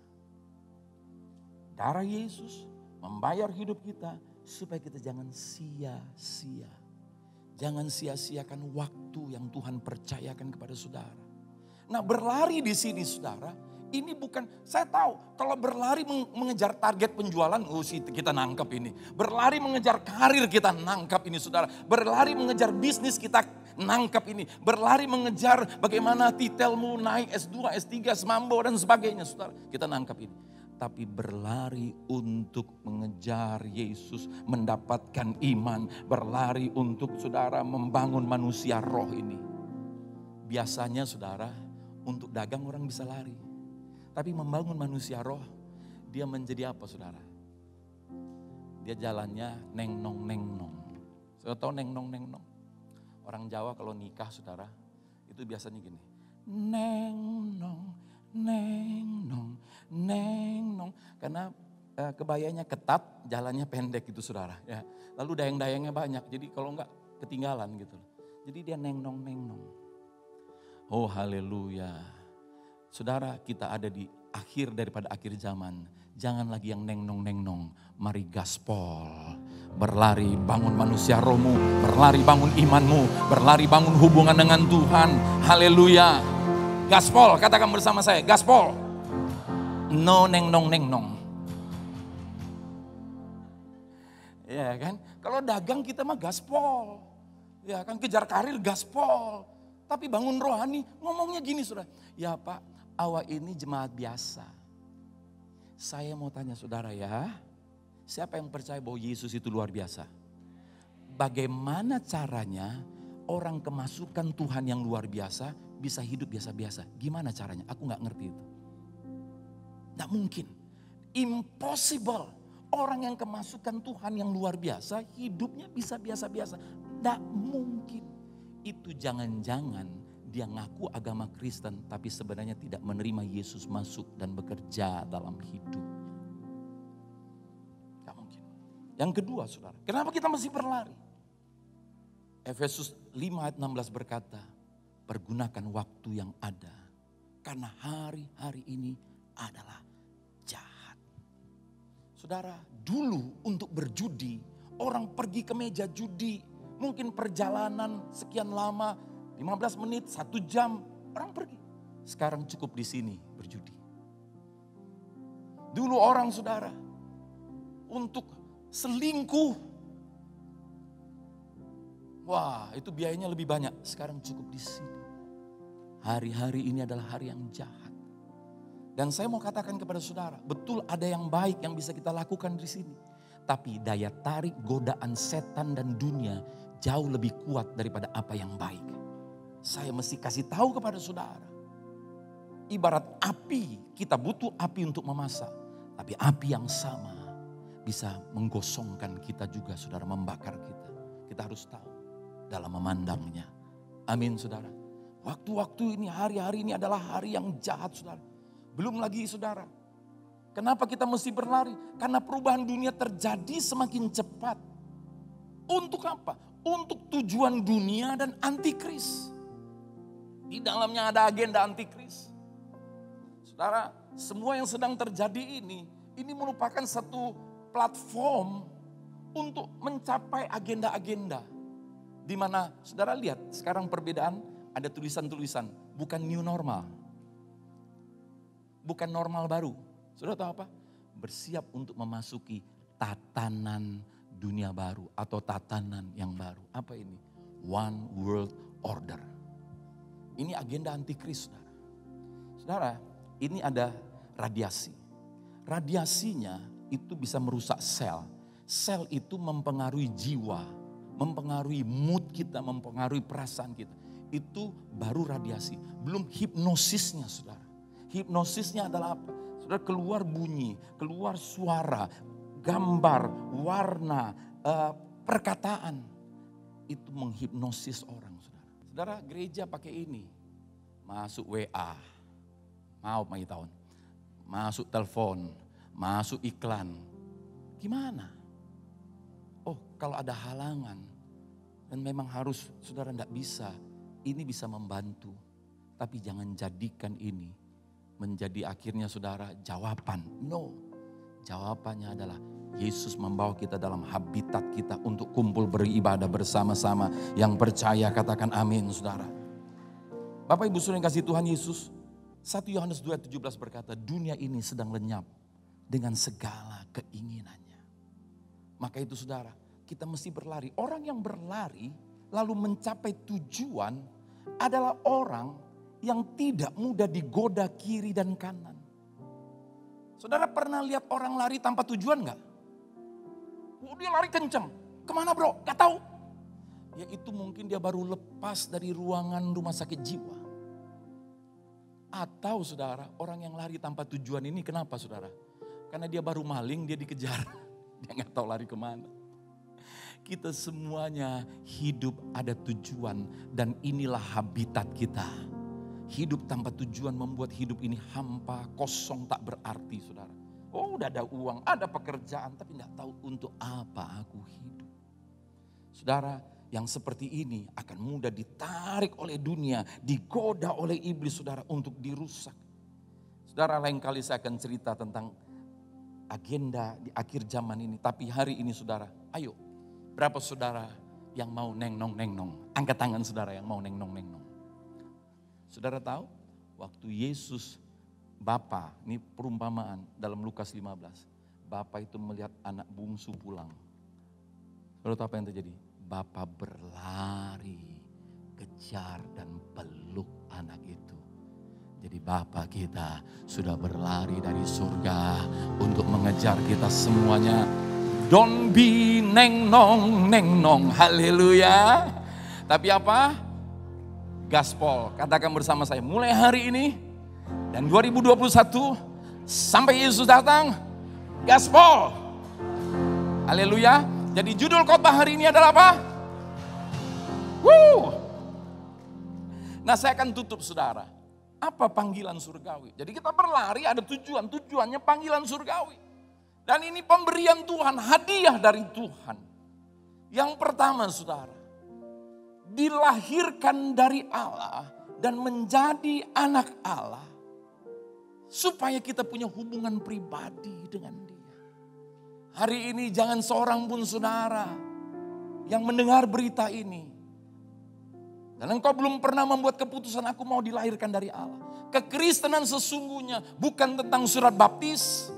Darah Yesus membayar hidup kita supaya kita jangan sia-sia. Jangan sia-siakan waktu yang Tuhan percayakan kepada saudara. Nah, berlari di sini saudara, ini bukan, saya tahu kalau berlari mengejar target penjualan, kita nangkap ini. Berlari mengejar karir kita nangkap ini saudara. Berlari mengejar bisnis kita nangkap ini. Berlari mengejar bagaimana titelmu naik S2, S3, semambo dan sebagainya saudara. Kita nangkap ini. Tapi berlari untuk mengejar Yesus, mendapatkan iman. Berlari untuk saudara membangun manusia roh ini. Biasanya saudara, untuk dagang orang bisa lari. Tapi membangun manusia roh, dia menjadi apa saudara? Dia jalannya neng-nong. Saudara tahu neng-nong? Orang Jawa kalau nikah saudara, itu biasanya gini. Neng-nong. Karena kebayanya ketat, jalannya pendek gitu saudara. Ya. Lalu dayang-dayangnya banyak, jadi kalau enggak ketinggalan gitu. Jadi dia neng-nong. Oh haleluya. Saudara, kita ada di akhir daripada akhir zaman. Jangan lagi yang neng-nong. Mari gaspol. Berlari bangun manusia rohmu. Berlari bangun imanmu. Berlari bangun hubungan dengan Tuhan. Haleluya. Gaspol, katakan bersama saya. Gaspol. No neng-nong. Ya kan? Kalau dagang kita mah gaspol. Ya kan, kejar karir gaspol. Tapi bangun rohani ngomongnya gini saudara. Ya Pak, awak ini jemaat biasa. Saya mau tanya saudara ya, siapa yang percaya bahwa Yesus itu luar biasa? Bagaimana caranya orang kemasukan Tuhan yang luar biasa bisa hidup biasa-biasa? Gimana caranya? Aku gak ngerti itu. Gak mungkin. Impossible. Orang yang kemasukan Tuhan yang luar biasa hidupnya bisa biasa-biasa. Gak mungkin. Itu jangan-jangan dia ngaku agama Kristen tapi sebenarnya tidak menerima Yesus masuk dan bekerja dalam hidup. Gak mungkin. Yang kedua saudara, kenapa kita mesti berlari? Efesus 5 ayat 16 berkata, pergunakan waktu yang ada. Karena hari-hari ini adalah jahat. Saudara, dulu untuk berjudi, orang pergi ke meja judi. Mungkin perjalanan sekian lama, 15 menit, 1 jam, orang pergi. Sekarang cukup di sini berjudi. Dulu orang saudara, untuk selingkuh, Wah, itu biayanya lebih banyak. Sekarang cukup di sini. Hari-hari ini adalah hari yang jahat. Dan saya mau katakan kepada saudara, betul ada yang baik yang bisa kita lakukan di sini. Tapi daya tarik godaan setan dan dunia jauh lebih kuat daripada apa yang baik. Saya mesti kasih tahu kepada saudara. Ibarat api, kita butuh api untuk memasak. Tapi api yang sama bisa menggosongkan kita juga, saudara, membakar kita. Kita harus tahu dalam memandangnya. Amin, saudara. Waktu-waktu ini, hari-hari ini adalah hari yang jahat, saudara. Belum lagi, saudara. Kenapa kita mesti berlari? Karena perubahan dunia terjadi semakin cepat. Untuk apa? Untuk tujuan dunia dan antikris. Di dalamnya ada agenda antikris. Saudara, semua yang sedang terjadi ini merupakan satu platform untuk mencapai agenda-agenda. Di mana saudara lihat sekarang perbedaan, ada tulisan-tulisan, bukan new normal. Bukan normal baru. Saudara tahu apa? Bersiap untuk memasuki tatanan dunia baru atau tatanan yang baru. Apa ini? One World Order. Ini agenda antikris, saudara. Saudara, ini ada radiasi. Radiasinya itu bisa merusak sel. Sel itu mempengaruhi jiwa, mempengaruhi mood kita, mempengaruhi perasaan kita. Itu baru radiasi. Belum hipnosisnya, saudara. Hipnosisnya adalah apa? Saudara, keluar bunyi, keluar suara, gambar, warna, perkataan. Itu menghipnosis orang, saudara. Saudara, gereja pakai ini. Masuk WA. Mau tahun. Masuk telepon, masuk iklan. Gimana? Oh, kalau ada halangan dan memang harus saudara tidak bisa, ini bisa membantu. Tapi jangan jadikan ini menjadi akhirnya saudara jawaban. No, jawabannya adalah Yesus membawa kita dalam habitat kita untuk kumpul beribadah bersama-sama. Yang percaya katakan amin, saudara. Bapak Ibu saudara yang kasih Tuhan Yesus, 1 Yohanes 2:17 berkata, dunia ini sedang lenyap dengan segala keinginannya. Maka itu saudara, kita mesti berlari. Orang yang berlari lalu mencapai tujuan adalah orang yang tidak mudah digoda kiri dan kanan. Saudara pernah lihat orang lari tanpa tujuan gak? Oh, dia lari kenceng. Kemana bro? Gak tahu. Ya itu mungkin dia baru lepas dari ruangan rumah sakit jiwa. Atau saudara, orang yang lari tanpa tujuan ini kenapa saudara? Karena dia baru maling, dia dikejar. Dia gak tahu lari kemana. Kita semuanya hidup ada tujuan dan inilah habitat kita. Hidup tanpa tujuan membuat hidup ini hampa, kosong, tak berarti saudara. Oh udah ada uang, ada pekerjaan tapi gak tahu untuk apa aku hidup. Saudara, yang seperti ini akan mudah ditarik oleh dunia, digoda oleh iblis saudara untuk dirusak. Saudara, lain kali saya akan cerita tentang agenda di akhir zaman ini. Tapi hari ini saudara, ayo berapa saudara yang mau nengnong-nengnong? Angkat tangan saudara yang mau nengnong-nengnong. Saudara tahu waktu Yesus Bapa, ini perumpamaan dalam Lukas 15. Bapa itu melihat anak bungsu pulang. Saudara tahu apa yang terjadi? Bapa berlari, kejar dan peluk anak itu. Jadi Bapa kita sudah berlari dari surga untuk mengejar kita semuanya. Don't be nengnong, nengnong, haleluya. Tapi apa? Gaspol, katakan bersama saya, mulai hari ini dan 2021 sampai Yesus datang, gaspol. Haleluya. Jadi judul khotbah hari ini adalah apa? Nah saya akan tutup saudara. Apa panggilan surgawi? Jadi kita berlari ada tujuan. Tujuannya panggilan surgawi. Dan ini pemberian Tuhan, hadiah dari Tuhan. Yang pertama saudara. Dilahirkan dari Allah dan menjadi anak Allah. Supaya kita punya hubungan pribadi dengan Dia. Hari ini jangan seorang pun saudara yang mendengar berita ini. Dan engkau belum pernah membuat keputusan aku mau dilahirkan dari Allah. Kekristenan sesungguhnya bukan tentang surat baptis.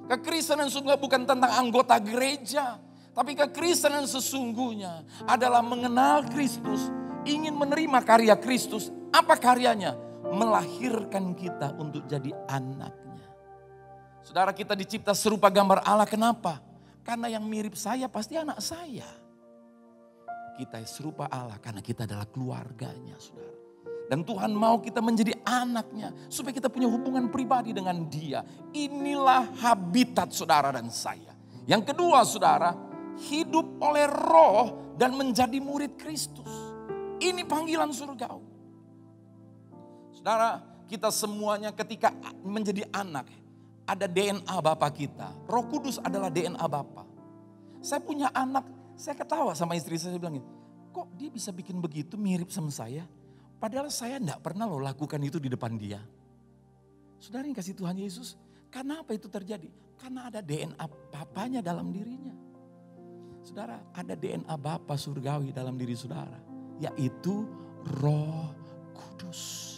Kekristenan sesungguhnya bukan tentang anggota gereja. Tapi kekristenan sesungguhnya adalah mengenal Kristus, ingin menerima karya Kristus. Apa karyanya? Melahirkan kita untuk jadi anaknya. Saudara, kita dicipta serupa gambar Allah. Kenapa? Karena yang mirip saya pasti anak saya. Kita serupa Allah karena kita adalah keluarganya, saudara. Dan Tuhan mau kita menjadi anaknya supaya kita punya hubungan pribadi dengan Dia. Inilah habitat saudara dan saya. Yang kedua, saudara, hidup oleh roh dan menjadi murid Kristus. Ini panggilan surgawi. Saudara, kita semuanya ketika menjadi anak, ada DNA Bapa kita. Roh Kudus adalah DNA Bapa. Saya punya anak, saya ketawa sama istri saya bilang, kok dia bisa bikin begitu mirip sama saya? Padahal saya enggak pernah loh lakukan itu di depan dia. Saudara yang kasih Tuhan Yesus, kenapa itu terjadi? Karena ada DNA Bapanya dalam dirinya. Saudara, ada DNA Bapa surgawi dalam diri saudara, yaitu Roh Kudus.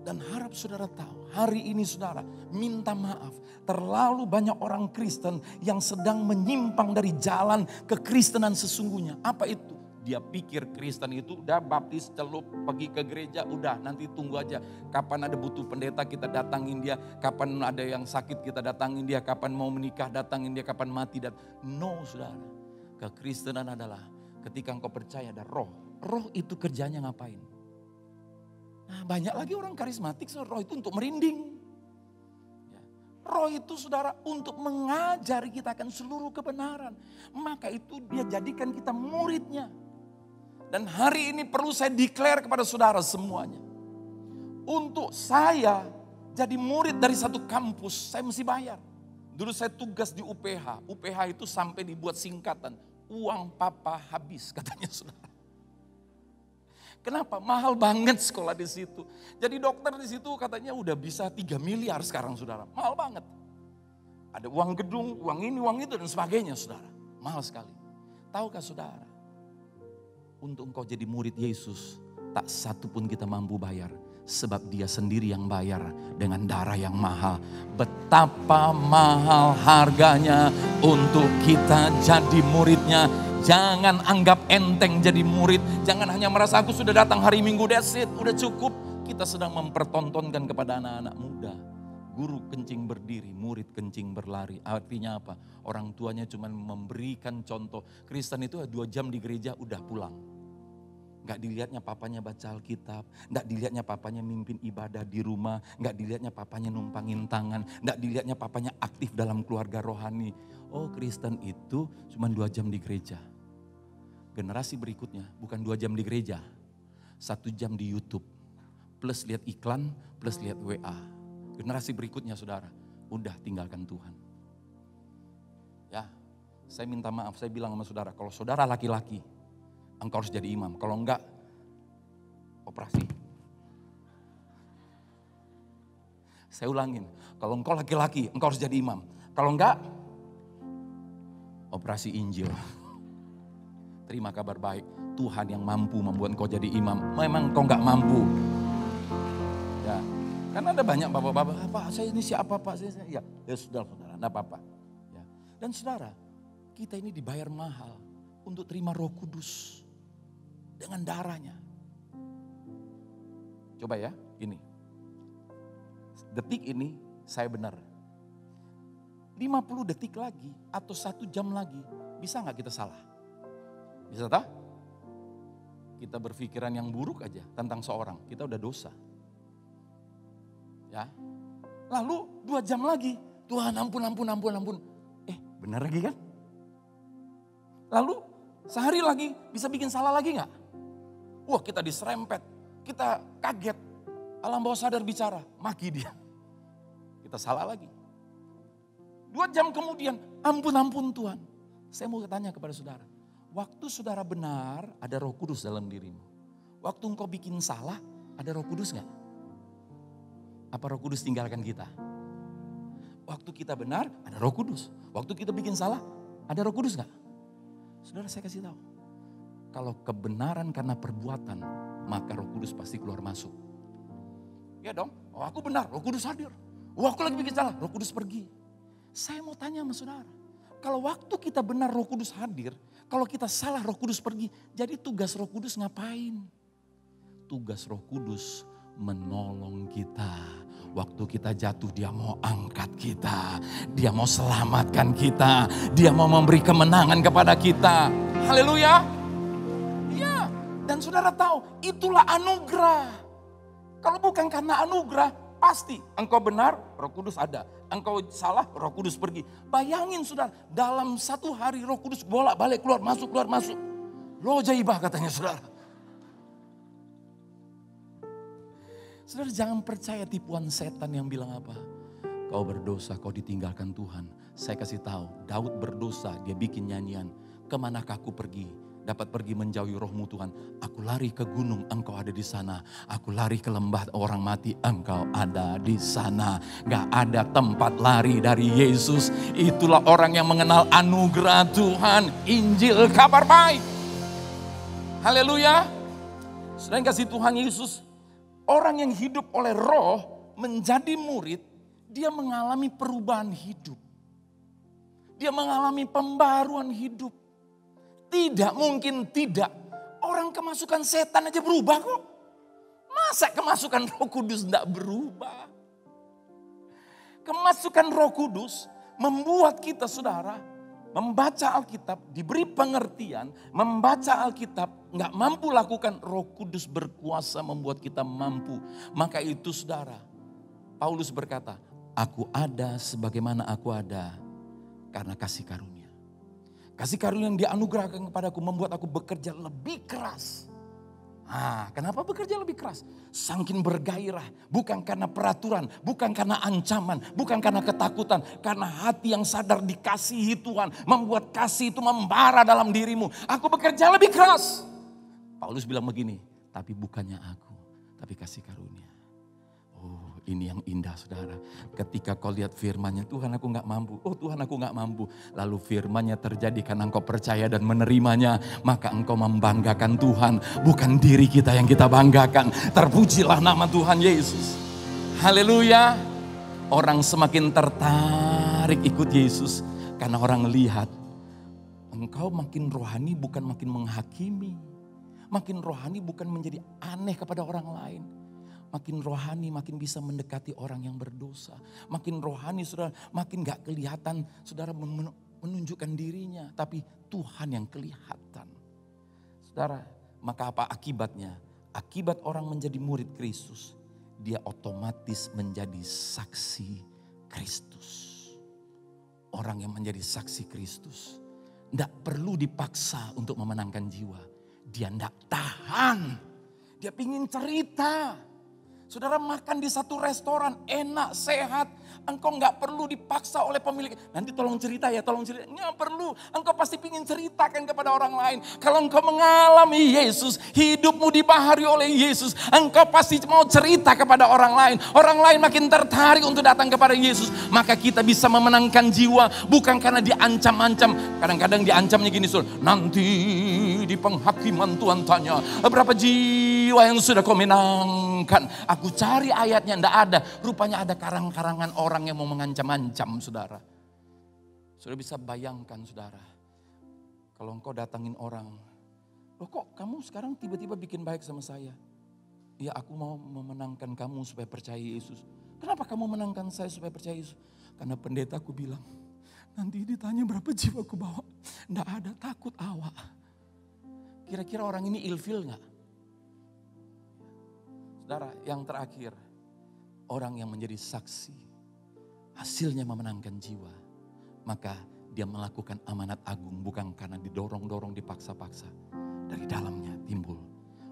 Dan harap saudara tahu, hari ini saudara minta maaf. Terlalu banyak orang Kristen yang sedang menyimpang dari jalan kekristenan sesungguhnya. Apa itu? Dia pikir Kristen itu udah baptis, celup, pergi ke gereja, udah nanti tunggu aja. Kapan ada butuh pendeta kita datangin dia, kapan ada yang sakit kita datangin dia, kapan mau menikah datangin dia, kapan mati. No saudara, kekristenan adalah ketika engkau percaya ada roh. Roh itu kerjanya ngapain? Nah, banyak lagi orang karismatik, roh itu untuk merinding. Roh itu saudara untuk mengajari kita akan seluruh kebenaran. Maka itu dia jadikan kita muridnya. Dan hari ini perlu saya declare kepada saudara semuanya. Untuk saya jadi murid dari satu kampus, saya mesti bayar. Dulu saya tugas di UPH. UPH itu sampai dibuat singkatan. Uang papa habis katanya saudara. Kenapa? Mahal banget sekolah di situ. Jadi dokter di situ katanya udah bisa 3 miliar sekarang saudara. Mahal banget. Ada uang gedung, uang ini, uang itu dan sebagainya saudara. Mahal sekali. Tahukah saudara? Untuk engkau jadi murid Yesus, tak satu pun kita mampu bayar. Sebab dia sendiri yang bayar dengan darah yang mahal. Betapa mahal harganya untuk kita jadi muridnya. Jangan anggap enteng jadi murid. Jangan hanya merasa aku sudah datang hari Minggu, that's it, udah cukup. Kita sedang mempertontonkan kepada anak-anak muda. Guru kencing berdiri, murid kencing berlari. Artinya apa? Orang tuanya cuma memberikan contoh. Kristen itu 2 jam di gereja udah pulang. Gak dilihatnya papanya baca Alkitab, gak dilihatnya papanya mimpin ibadah di rumah, gak dilihatnya papanya numpangin tangan, gak dilihatnya papanya aktif dalam keluarga rohani. Oh, Kristen itu cuma 2 jam di gereja. Generasi berikutnya bukan 2 jam di gereja, 1 jam di YouTube, plus lihat iklan, plus lihat WA. Generasi berikutnya saudara, udah tinggalkan Tuhan. Ya, saya minta maaf, saya bilang sama saudara, kalau saudara laki-laki, engkau harus jadi imam. Kalau enggak, operasi. Saya ulangin, kalau engkau laki-laki, engkau harus jadi imam. Kalau enggak, operasi Injil. Terima kabar baik, Tuhan yang mampu membuat engkau jadi imam. Memang engkau enggak mampu. Ya, karena ada banyak bapak-bapak, Pak saya ini siapa Pak? Ya sudah saudara, enggak apa-apa. Ya. Dan saudara, kita ini dibayar mahal untuk terima Roh Kudus. Dengan darahnya. Coba ya, ini. Detik ini saya benar. 50 detik lagi atau 1 jam lagi, bisa gak kita salah? Bisa tak? Kita berpikiran yang buruk aja tentang seorang, kita udah dosa. Ya. Lalu 2 jam lagi, Tuhan ampun. Benar lagi kan? Lalu sehari lagi bisa bikin salah lagi gak? Wah, kita diserempet, kita kaget. Alam bawah sadar bicara, maki dia. Kita salah lagi. 2 jam kemudian, ampun Tuhan. Saya mau tanya kepada saudara. Waktu saudara benar, ada Roh Kudus dalam dirimu. Waktu engkau bikin salah, ada Roh Kudus gak? Apa Roh Kudus tinggalkan kita? Waktu kita benar, ada Roh Kudus. Waktu kita bikin salah, ada Roh Kudus gak? Saudara, saya kasih tahu. Kalau kebenaran karena perbuatan, maka Roh Kudus pasti keluar masuk. Ya dong, oh aku benar, Roh Kudus hadir. Oh aku lagi bikin salah, Roh Kudus pergi. Saya mau tanya sama saudara, Kalau waktu kita benar Roh Kudus hadir, kalau kita salah Roh Kudus pergi. Jadi tugas Roh Kudus ngapain? Tugas Roh Kudus menolong kita. Waktu kita jatuh dia mau angkat kita. Dia mau selamatkan kita. Dia mau memberi kemenangan kepada kita. Haleluya. Ya, dan saudara tahu itulah anugerah. Kalau bukan karena anugerah, pasti engkau benar, Roh Kudus ada. Engkau salah, Roh Kudus pergi. Bayangin saudara, dalam satu hari Roh Kudus bolak-balik keluar masuk. Loh jaibah katanya saudara. Saudara jangan percaya tipuan setan yang bilang apa. Kau berdosa, kau ditinggalkan Tuhan. Saya kasih tahu, Daud berdosa, dia bikin nyanyian. Kemanakah aku pergi? Dapat pergi menjauhi rohmu Tuhan. Aku lari ke gunung, engkau ada di sana. Aku lari ke lembah orang mati, engkau ada di sana. Gak ada tempat lari dari Yesus. Itulah orang yang mengenal anugerah Tuhan. Injil kabar baik. Haleluya. Selain kasih Tuhan Yesus, orang yang hidup oleh roh menjadi murid, dia mengalami perubahan hidup. Dia mengalami pembaruan hidup. Tidak mungkin tidak. Orang kemasukan setan aja berubah kok. Masa kemasukan Roh Kudus tidak berubah? Kemasukan Roh Kudus membuat kita saudara membaca Alkitab, diberi pengertian, membaca Alkitab, nggak mampu lakukan, Roh Kudus berkuasa membuat kita mampu. Maka itu saudara, Paulus berkata, aku ada sebagaimana aku ada karena kasih karunia. Kasih karunia yang dianugerahkan kepadaku membuat aku bekerja lebih keras. Kenapa bekerja lebih keras? Saking bergairah, bukan karena peraturan, bukan karena ancaman, bukan karena ketakutan. Karena hati yang sadar dikasihi Tuhan, membuat kasih itu membara dalam dirimu. Aku bekerja lebih keras. Paulus bilang begini, tapi bukannya aku, tapi kasih karunia. Oh, ini yang indah saudara. Ketika kau lihat firman-Nya, Tuhan aku gak mampu. Oh Tuhan aku gak mampu. Lalu firman-Nya terjadi karena engkau percaya dan menerimanya. Maka engkau membanggakan Tuhan. Bukan diri kita yang kita banggakan. Terpujilah nama Tuhan Yesus. Haleluya. Orang semakin tertarik ikut Yesus. Karena orang lihat. Engkau makin rohani bukan makin menghakimi. Makin rohani bukan menjadi aneh kepada orang lain. Makin rohani, makin bisa mendekati orang yang berdosa. Makin rohani, saudara, makin gak kelihatan, saudara menunjukkan dirinya. Tapi Tuhan yang kelihatan. Saudara, maka apa akibatnya? Akibat orang menjadi murid Kristus, dia otomatis menjadi saksi Kristus. Orang yang menjadi saksi Kristus, gak perlu dipaksa untuk memenangkan jiwa. Dia gak tahan, dia pingin cerita. Saudara makan di satu restoran, enak, sehat. Engkau gak perlu dipaksa oleh pemilik. Nanti tolong cerita ya, tolong cerita. Gak perlu, engkau pasti ingin ceritakan kepada orang lain. Kalau engkau mengalami Yesus, hidupmu dibahari oleh Yesus. Engkau pasti mau cerita kepada orang lain. Orang lain makin tertarik untuk datang kepada Yesus. Maka kita bisa memenangkan jiwa, bukan karena diancam-ancam. Kadang-kadang diancamnya gini, saudara. Nanti di penghakiman Tuhan tanya, berapa jiwa yang sudah kau menangkan? Aku cari ayatnya, enggak ada. Rupanya ada karang-karangan orang yang mau mengancam-ancam saudara. Saudara bisa bayangkan saudara. Kalau engkau datangin orang. Loh kok kamu sekarang tiba-tiba bikin baik sama saya? Ya aku mau memenangkan kamu supaya percaya Yesus. Kenapa kamu menangkan saya supaya percaya Yesus? Karena pendetaku bilang. Nanti ditanya berapa jiwa aku bawa. Enggak ada, takut awak. Kira-kira orang ini ilfil enggak? Saudara, yang terakhir, orang yang menjadi saksi, hasilnya memenangkan jiwa. Maka dia melakukan amanat agung, bukan karena didorong-dorong, dipaksa-paksa. Dari dalamnya timbul,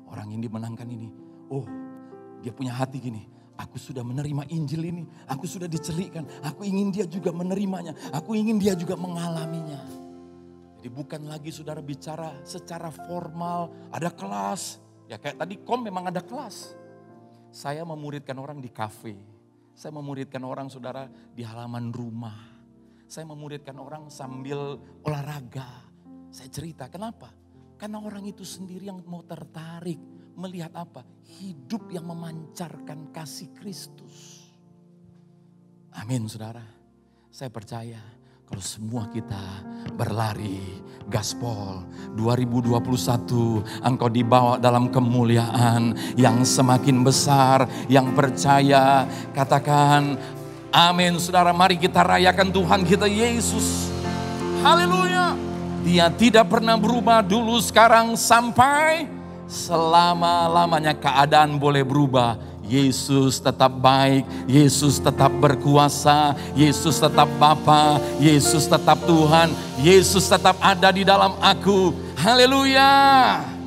orang yang dimenangkan ini, oh dia punya hati gini, aku sudah menerima Injil ini, aku sudah dicelikkan, aku ingin dia juga menerimanya, aku ingin dia juga mengalaminya. Jadi bukan lagi saudara bicara secara formal, ada kelas, ya kayak tadi memang ada kelas. Saya memuridkan orang di kafe. Saya memuridkan orang saudara di halaman rumah. Saya memuridkan orang sambil olahraga. Saya cerita, kenapa? Karena orang itu sendiri yang mau tertarik. Melihat apa? Hidup yang memancarkan kasih Kristus. Amin saudara. Saya percaya Kalau semua kita berlari, gaspol 2021, engkau dibawa dalam kemuliaan yang semakin besar. Yang percaya katakan amin. Saudara, mari kita rayakan Tuhan kita Yesus. Haleluya. Dia tidak pernah berubah dulu, sekarang, sampai selama-lamanya. Keadaan boleh berubah, Yesus tetap baik, Yesus tetap berkuasa, Yesus tetap Bapa, Yesus tetap Tuhan, Yesus tetap ada di dalam aku. Haleluya.